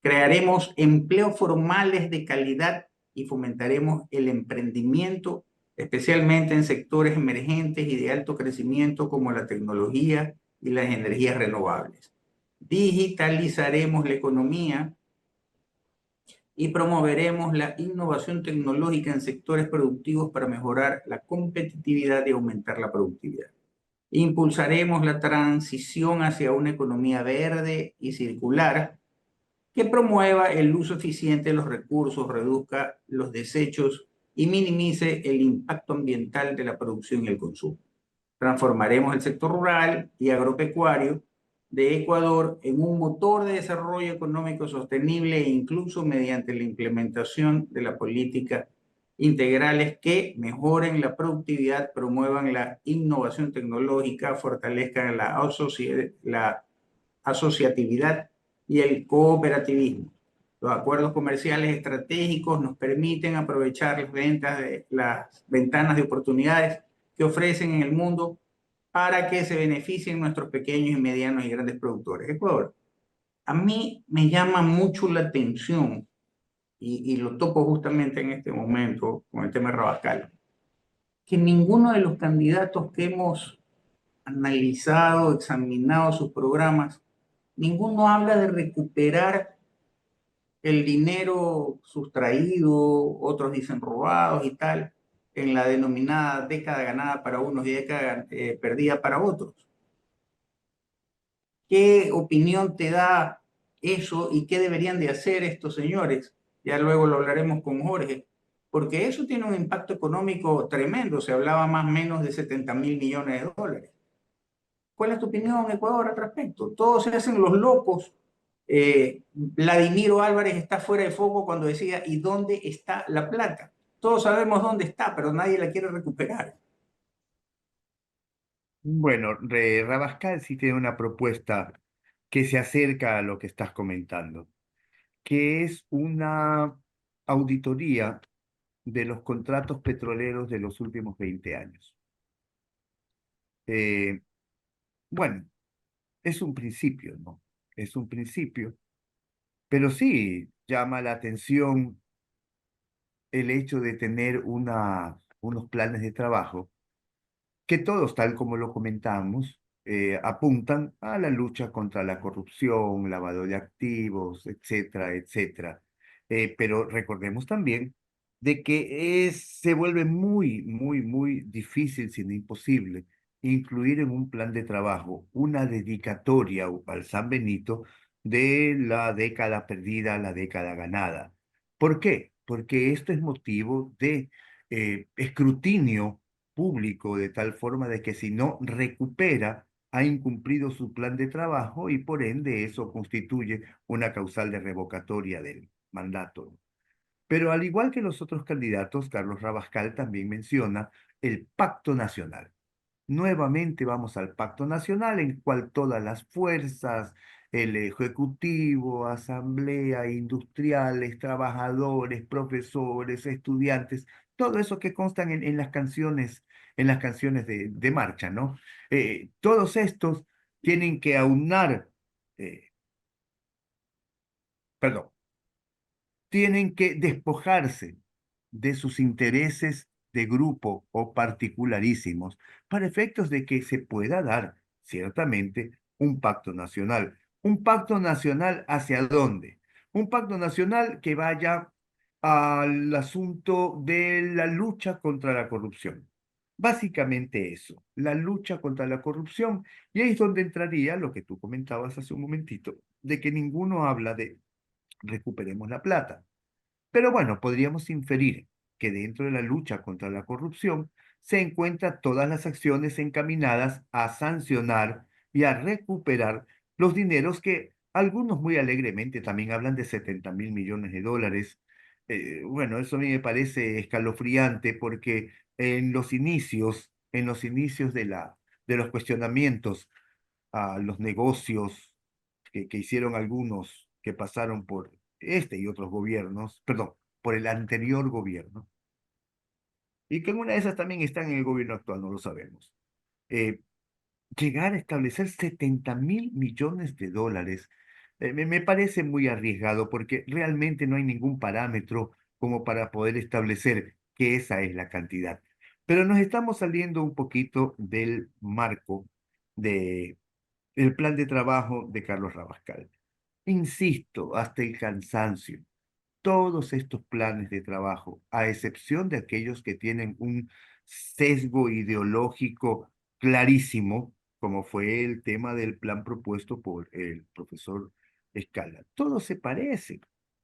Crearemos empleos formales de calidad y fomentaremos el emprendimiento, especialmente en sectores emergentes y de alto crecimiento como la tecnología y las energías renovables. Digitalizaremos la economía y promoveremos la innovación tecnológica en sectores productivos para mejorar la competitividad y aumentar la productividad. Impulsaremos la transición hacia una economía verde y circular que promueva el uso eficiente de los recursos, reduzca los desechos y minimice el impacto ambiental de la producción y el consumo. Transformaremos el sector rural y agropecuario de Ecuador en un motor de desarrollo económico sostenible e incluso mediante la implementación de la política integrales que mejoren la productividad, promuevan la innovación tecnológica, fortalezcan la asociatividad y el cooperativismo. Los acuerdos comerciales estratégicos nos permiten aprovechar las ventanas de oportunidades que ofrecen en el mundo para que se beneficien nuestros pequeños y medianos y grandes productores. Ecuador, a mí me llama mucho la atención y lo topo justamente en este momento con el tema de Rabascal, que ninguno de los candidatos que hemos analizado, examinado sus programas, ninguno habla de recuperar el dinero sustraído, otros dicen robados y tal, en la denominada década ganada para unos y década perdida para otros. ¿Qué opinión te da eso y qué deberían de hacer estos señores? Ya luego lo hablaremos con Jorge, porque eso tiene un impacto económico tremendo. Se hablaba más o menos de 70.000 millones de dólares. ¿Cuál es tu opinión, Ecuador, al respecto? Todos se hacen los locos. Vladimiro Álvarez está fuera de foco cuando decía, ¿y dónde está la plata? Todos sabemos dónde está, pero nadie la quiere recuperar. Bueno, Rabascal sí tiene una propuesta que se acerca a lo que estás comentando, que es una auditoría de los contratos petroleros de los últimos 20 años. Eh, bueno, es un principio, ¿no? Es un principio, pero sí llama la atención el hecho de tener unos planes de trabajo que todos, tal como lo comentamos, apuntan a la lucha contra la corrupción, lavado de activos, etcétera, etcétera. Pero recordemos también de que se vuelve muy, muy, muy difícil, sino imposible, incluir en un plan de trabajo una dedicatoria al San Benito de la década perdida a la década ganada. ¿Por qué? Porque esto es motivo de escrutinio público, de tal forma de que si no recupera, ha incumplido su plan de trabajo y por ende eso constituye una causal de revocatoria del mandato. Pero al igual que los otros candidatos, Carlos Rabascal también menciona el pacto nacional. Nuevamente vamos al pacto nacional en cual todas las fuerzas, el ejecutivo, asamblea, industriales, trabajadores, profesores, estudiantes, todo eso que constan en las canciones de marcha, ¿no? Todos estos tienen que aunar, eh, perdón, tienen que despojarse de sus intereses de grupo o particularísimos para efectos de que se pueda dar ciertamente un pacto nacional. ¿Un pacto nacional hacia dónde? Un pacto nacional que vaya al asunto de la lucha contra la corrupción. Básicamente eso, la lucha contra la corrupción. Y ahí es donde entraría lo que tú comentabas hace un momentito, de que ninguno habla de recuperemos la plata. Pero bueno, podríamos inferir que dentro de la lucha contra la corrupción se encuentran todas las acciones encaminadas a sancionar y a recuperar los dineros que algunos muy alegremente también hablan de 70.000 millones de dólares. Bueno, eso a mí me parece escalofriante porque en los inicios de los cuestionamientos a los negocios que hicieron algunos que pasaron por este y otros gobiernos, perdón, por el anterior gobierno, y que en una de esas también están en el gobierno actual, no lo sabemos. Llegar a establecer 70.000 millones de dólares me parece muy arriesgado porque realmente no hay ningún parámetro como para poder establecer que esa es la cantidad. Pero nos estamos saliendo un poquito del marco del plan de trabajo de Carlos Rabascal. Insisto, hasta el cansancio, todos estos planes de trabajo, a excepción de aquellos que tienen un sesgo ideológico clarísimo, como fue el tema del plan propuesto por el profesor Escala, todos se parecen,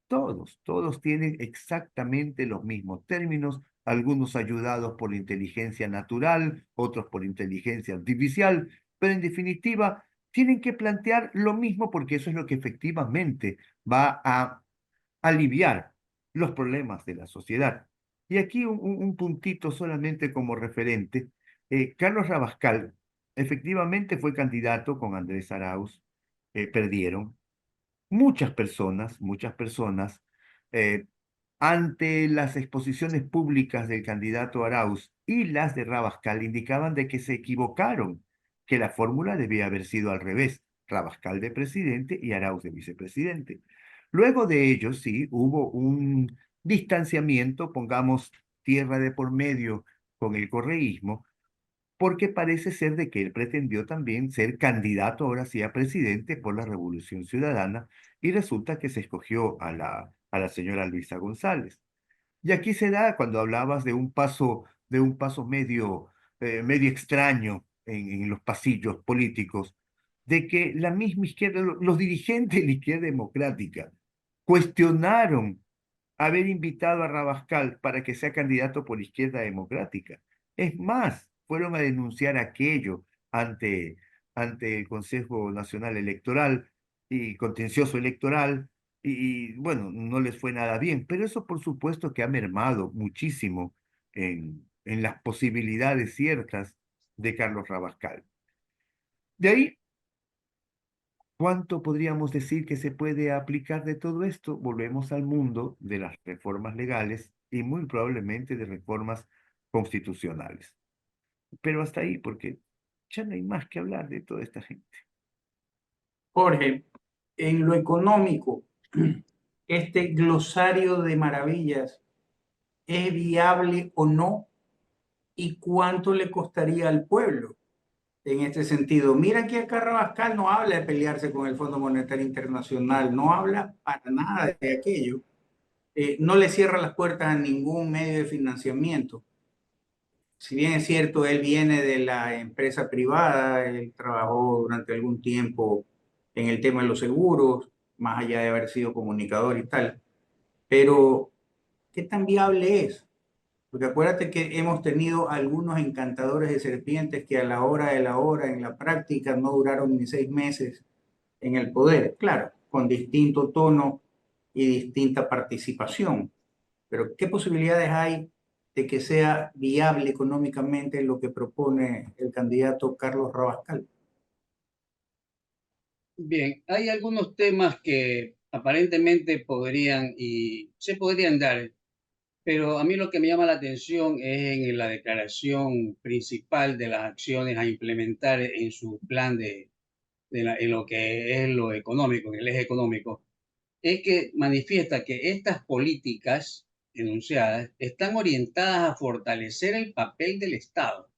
todos tienen exactamente los mismos términos, algunos ayudados por la inteligencia natural, otros por inteligencia artificial, pero en definitiva tienen que plantear lo mismo porque eso es lo que efectivamente va a aliviar los problemas de la sociedad. Y aquí un puntito solamente como referente. Carlos Rabascal efectivamente fue candidato con Andrés Arauz, perdieron. Muchas personas, eh, ante las exposiciones públicas del candidato Arauz y las de Rabascal, indicaban de que se equivocaron, que la fórmula debía haber sido al revés, Rabascal de presidente y Arauz de vicepresidente. Luego de ello, sí, hubo un distanciamiento, pongamos tierra de por medio con el correísmo, porque parece ser de que él pretendió también ser candidato ahora sí a presidente por la Revolución Ciudadana y resulta que se escogió a la señora Luisa González. Y aquí se da cuando hablabas de un paso medio, medio extraño en los pasillos políticos, de que la misma izquierda, los dirigentes de la izquierda democrática cuestionaron haber invitado a Rabascal para que sea candidato por la izquierda democrática. Es más, fueron a denunciar aquello ante, ante el Consejo Nacional Electoral y Contencioso Electoral, bueno, no les fue nada bien, pero eso por supuesto que ha mermado muchísimo en las posibilidades ciertas de Carlos Rabascal. De ahí, ¿cuánto podríamos decir que se puede aplicar de todo esto? Volvemos al mundo de las reformas legales y muy probablemente de reformas constitucionales. Pero hasta ahí, porque ya no hay más que hablar de toda esta gente. Jorge, en lo económico, este glosario de maravillas, ¿es viable o no? ¿Y cuánto le costaría al pueblo en este sentido? Mira que acá Rabascal no habla de pelearse con el Fondo Monetario Internacional, no habla para nada de aquello. No le cierra las puertas a ningún medio de financiamiento. Si bien es cierto, él viene de la empresa privada, él trabajó durante algún tiempo en el tema de los seguros, más allá de haber sido comunicador y tal, pero ¿qué tan viable es? Porque acuérdate que hemos tenido algunos encantadores de serpientes que a la hora de la hora, en la práctica, no duraron ni 6 meses en el poder, claro, con distinto tono y distinta participación. Pero ¿qué posibilidades hay de que sea viable económicamente lo que propone el candidato Carlos Rabascal? Bien, hay algunos temas que aparentemente podrían y se podrían dar, pero a mí lo que me llama la atención es en la declaración principal de las acciones a implementar en su plan en lo que es lo económico, en el eje económico, es que manifiesta que estas políticas enunciadas están orientadas a fortalecer el papel del Estado,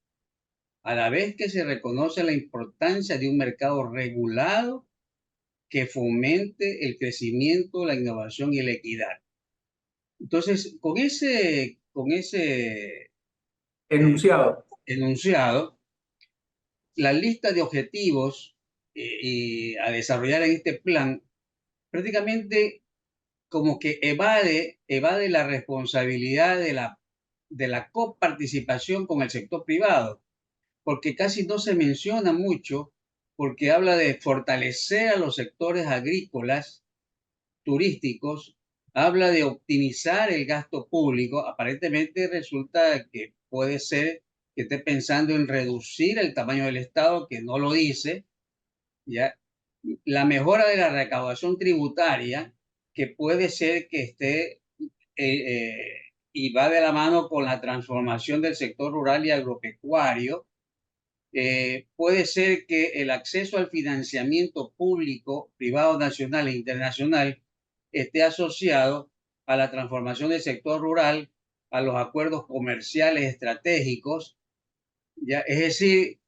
a la vez que se reconoce la importancia de un mercado regulado que fomente el crecimiento, la innovación y la equidad. Entonces, con ese Enunciado. enunciado, la lista de objetivos a desarrollar en este plan prácticamente como que evade la responsabilidad de la coparticipación con el sector privado, porque casi no se menciona mucho, porque habla de fortalecer a los sectores agrícolas, turísticos, habla de optimizar el gasto público. Aparentemente resulta que puede ser que esté pensando en reducir el tamaño del Estado, que no lo dice, ¿ya? La mejora de la recaudación tributaria, que puede ser que esté y va de la mano con la transformación del sector rural y agropecuario. Puede ser que el acceso al financiamiento público, privado, nacional e internacional esté asociado a la transformación del sector rural, a los acuerdos comerciales estratégicos, ¿ya? Es decir,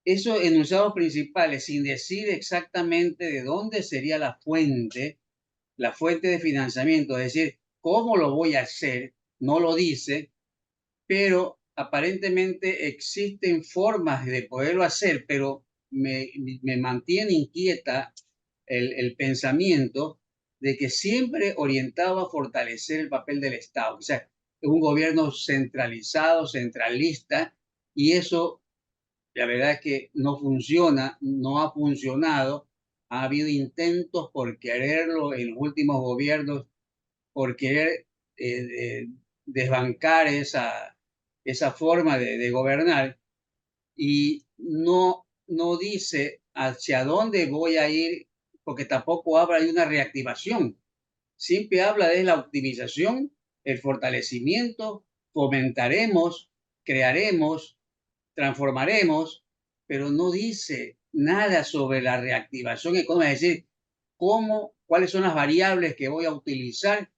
esos enunciados principales, sin decir exactamente de dónde sería la fuente de financiamiento, es decir, cómo lo voy a hacer, no lo dice, pero aparentemente existen formas de poderlo hacer, pero me mantiene inquieta el pensamiento de que siempre orientado a fortalecer el papel del Estado. O sea, es un gobierno centralizado, centralista, y eso, la verdad es que no funciona, no ha funcionado. Ha habido intentos por quererlo en los últimos gobiernos, por querer eh, desbancar esa forma de gobernar, y no dice hacia dónde voy a ir, porque tampoco habla de una reactivación. Siempre habla de la optimización, el fortalecimiento, fomentaremos, crearemos, transformaremos, pero no dice nada sobre la reactivación económica, es decir, cuáles son las variables que voy a utilizar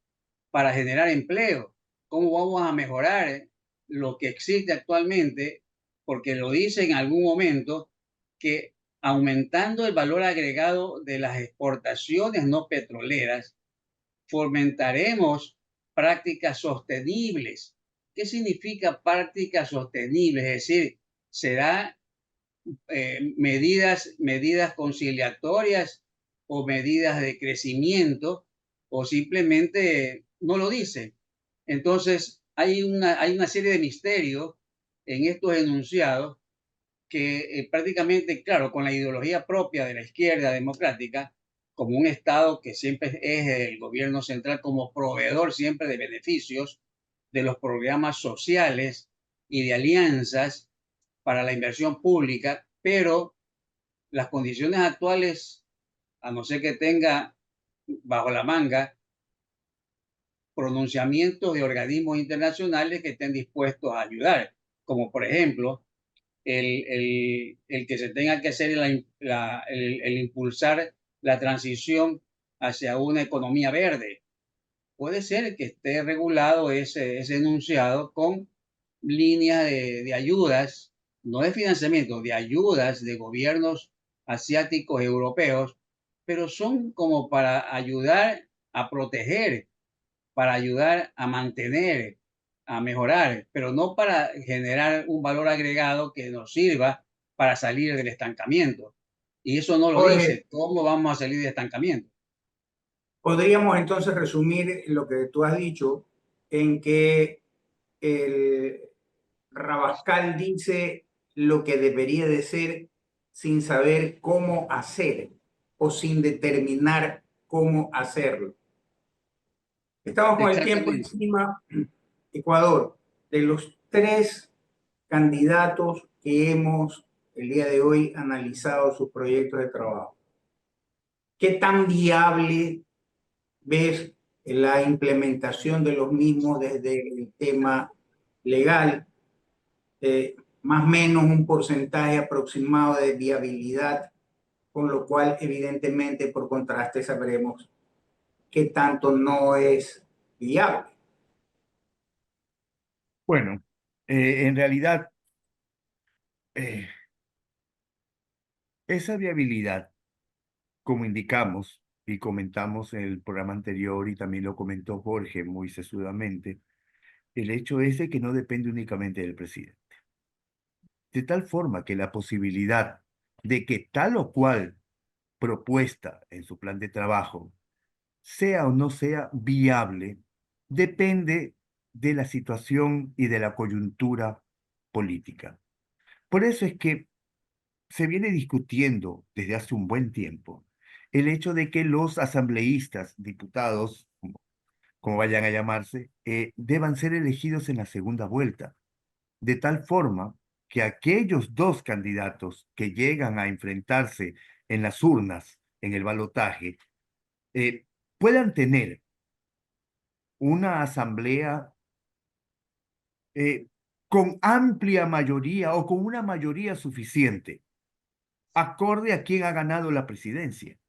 para generar empleo, cómo vamos a mejorar lo que existe actualmente, porque lo dice en algún momento que aumentando el valor agregado de las exportaciones no petroleras, fomentaremos prácticas sostenibles. ¿Qué significa prácticas sostenibles? Es decir, será medidas conciliatorias o medidas de crecimiento, o simplemente no lo dice. Entonces, hay una serie de misterios en estos enunciados que prácticamente, claro, con la ideología propia de la izquierda democrática, como un Estado que siempre es el gobierno central como proveedor siempre de beneficios, de los programas sociales y de alianzas para la inversión pública, pero las condiciones actuales, a no ser que tenga bajo la manga pronunciamientos de organismos internacionales que estén dispuestos a ayudar, como por ejemplo el que se tenga que hacer el impulsar la transición hacia una economía verde. Puede ser que esté regulado ese enunciado con líneas de ayudas, no de financiamiento, de ayudas de gobiernos asiáticos, europeos, pero son como para ayudar a proteger, para ayudar a mantener, a mejorar, pero no para generar un valor agregado que nos sirva para salir del estancamiento. Y eso no lo Jorge, dice. ¿Cómo vamos a salir del estancamiento? podríamos entonces resumir lo que tú has dicho en que el Rabascal dice lo que debería de ser sin saber cómo hacer o sin determinar cómo hacerlo. Estamos con el tiempo Exactamente. encima. Ecuador, de los tres candidatos que hemos el día de hoy analizado sus proyectos de trabajo, ¿qué tan viable ves la implementación de los mismos desde el tema legal? Más o menos un porcentaje aproximado de viabilidad, con lo cual evidentemente por contraste sabremos qué tanto no es viable. Bueno, en realidad, eh, esa viabilidad, como indicamos y comentamos en el programa anterior y también lo comentó Jorge muy sesudamente, el hecho es de que no depende únicamente del presidente. De tal forma que la posibilidad de que tal o cual propuesta en su plan de trabajo sea o no sea viable, depende de la situación y de la coyuntura política. Por eso es que se viene discutiendo desde hace un buen tiempo el hecho de que los asambleístas, diputados, como vayan a llamarse, deban ser elegidos en la segunda vuelta, de tal forma que aquellos dos candidatos que llegan a enfrentarse en las urnas, en el balotaje, puedan tener una asamblea con amplia mayoría o con una mayoría suficiente, acorde a quien ha ganado la presidencia,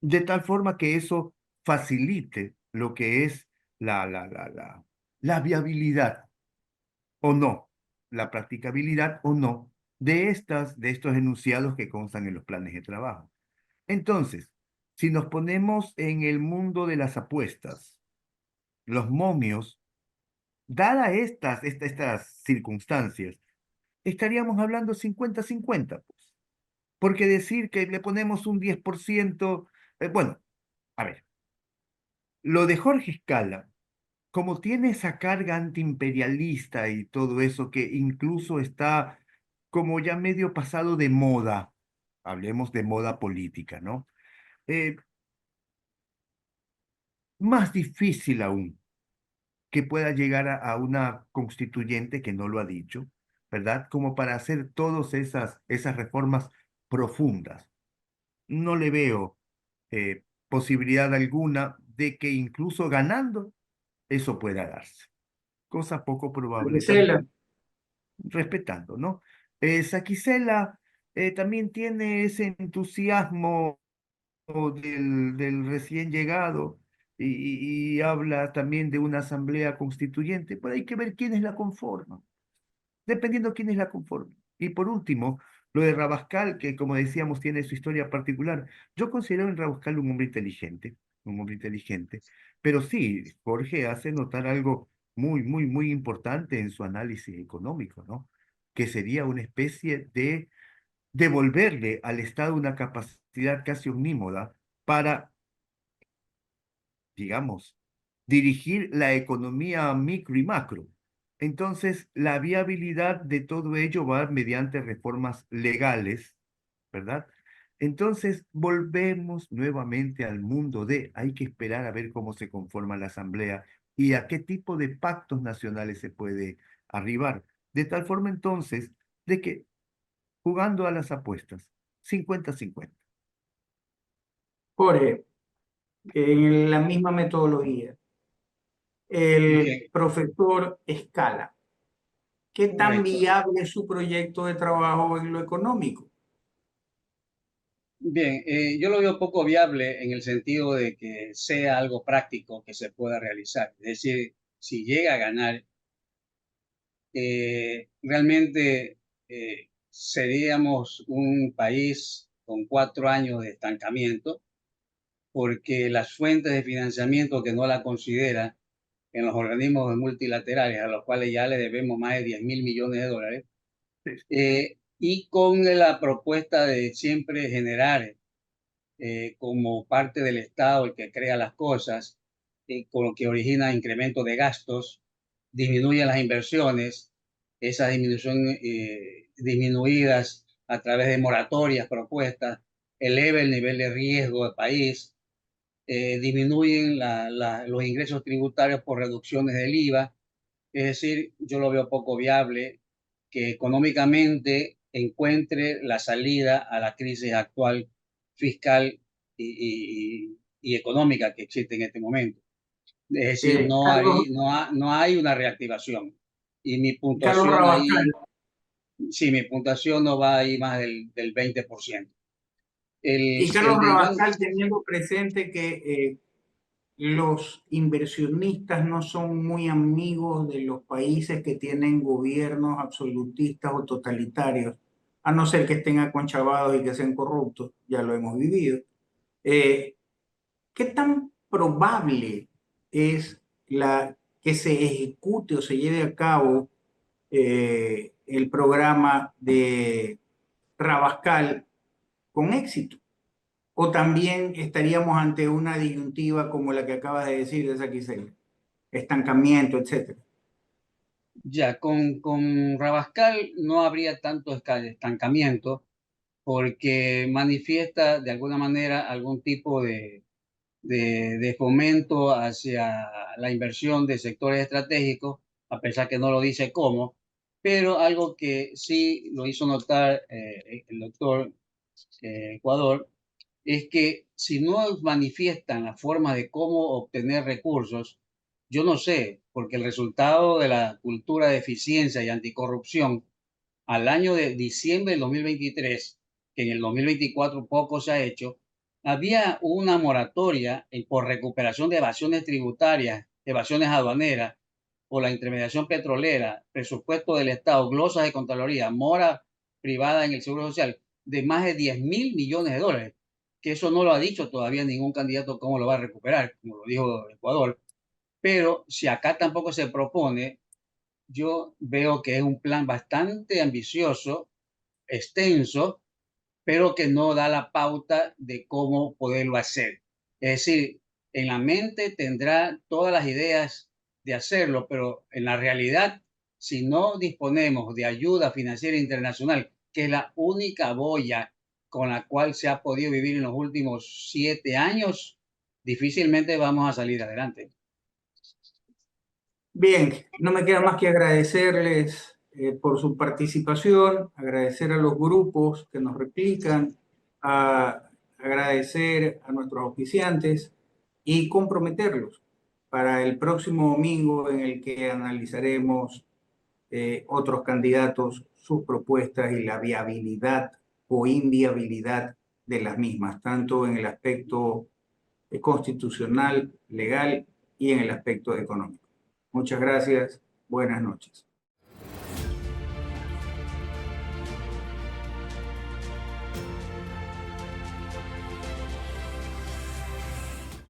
de tal forma que eso facilite lo que es la viabilidad o no, la practicabilidad o no de estos enunciados que constan en los planes de trabajo. Entonces, si nos ponemos en el mundo de las apuestas, los momios, dadas estas circunstancias, estaríamos hablando 50-50, pues. Porque decir que le ponemos un 10%, bueno, a ver, lo de Jorge Escala, como tiene esa carga antiimperialista y todo eso que incluso está como ya medio pasado de moda, hablemos de moda política, ¿no? Eh, Más difícil aún que pueda llegar a una constituyente que no lo ha dicho, ¿verdad? Como para hacer todas esas reformas profundas. No le veo posibilidad alguna de que incluso ganando eso pueda darse. Cosa poco probable Gisela, también, respetando, ¿no? Saquicela también tiene ese entusiasmo del recién llegado y habla también de una asamblea constituyente, pero hay que ver quiénes la conforman, dependiendo quiénes la conforman. Y por último, lo de Rabascal, que como decíamos tiene su historia particular. Yo considero en Rabascal un hombre inteligente, pero sí, Jorge hace notar algo muy, muy, muy importante en su análisis económico, ¿no? Que sería una especie de devolverle al Estado una capacidad casi omnímoda para, digamos, dirigir la economía micro y macro. Entonces, la viabilidad de todo ello va mediante reformas legales, ¿verdad? Entonces, volvemos nuevamente al mundo de hay que esperar a ver cómo se conforma la Asamblea y a qué tipo de pactos nacionales se puede arribar. De tal forma entonces de que jugando a las apuestas, 50-50. Jorge, en la misma metodología, el Bien, profesor Escala, ¿qué tan correcto. viable es su proyecto de trabajo en lo económico? Bien, yo lo veo poco viable en el sentido de que sea algo práctico que se pueda realizar. Es decir, si llega a ganar, realmente seríamos un país con 4 años de estancamiento, porque las fuentes de financiamiento que no la considera en los organismos multilaterales, a los cuales ya le debemos más de 10.000 millones de dólares, y con la propuesta de siempre generar como parte del Estado el que crea las cosas, con lo que origina incremento de gastos, disminuye las inversiones, esas disminuciones disminuidas a través de moratorias propuestas, eleva el nivel de riesgo del país, disminuyen los ingresos tributarios por reducciones del IVA. Es decir, yo lo veo poco viable que económicamente encuentre la salida a la crisis actual fiscal y económica que existe en este momento. Es decir, Carlos, no hay una reactivación. Y mi Carlos puntuación Rabascal, ahí, sí, mi puntuación no va ahí más del 20%. y El Carlos de Iván, Rabascal teniendo presente que los inversionistas no son muy amigos de los países que tienen gobiernos absolutistas o totalitarios, a no ser que estén aconchavados y que sean corruptos, ya lo hemos vivido. Eh, ¿Qué tan probable es que se ejecute o se lleve a cabo el programa de Rabascal con éxito? ¿O también estaríamos ante una disyuntiva como la que acabas de decir de Saquicela? Estancamiento, etcétera. ya con Rabascal no habría tanto estancamiento porque manifiesta de alguna manera algún tipo de fomento hacia la inversión de sectores estratégicos, a pesar que no lo dice cómo, pero algo que sí lo hizo notar el doctor Ecuador es que si no manifiestan la forma de cómo obtener recursos, yo no sé, porque el resultado de la cultura de eficiencia y anticorrupción al año de diciembre del 2023, que en el 2024 poco se ha hecho, había una moratoria por recuperación de evasiones tributarias, evasiones aduaneras, por la intermediación petrolera, presupuesto del Estado, glosas de Contraloría, mora privada en el Seguro Social, de más de 10.000 millones de dólares, que eso no lo ha dicho todavía ningún candidato cómo lo va a recuperar, como lo dijo Ecuador. Pero si acá tampoco se propone, yo veo que es un plan bastante ambicioso, extenso, pero que no da la pauta de cómo poderlo hacer. Es decir, en la mente tendrá todas las ideas de hacerlo, pero en la realidad, si no disponemos de ayuda financiera internacional, que es la única boya con la cual se ha podido vivir en los últimos 7 años, difícilmente vamos a salir adelante. Bien, no me queda más que agradecerles por su participación, agradecer a los grupos que nos replican, agradecer a nuestros auspiciantes y comprometerlos para el próximo domingo en el que analizaremos otros candidatos, sus propuestas y la viabilidad o inviabilidad de las mismas, tanto en el aspecto constitucional, legal y en el aspecto económico. Muchas gracias. Buenas noches.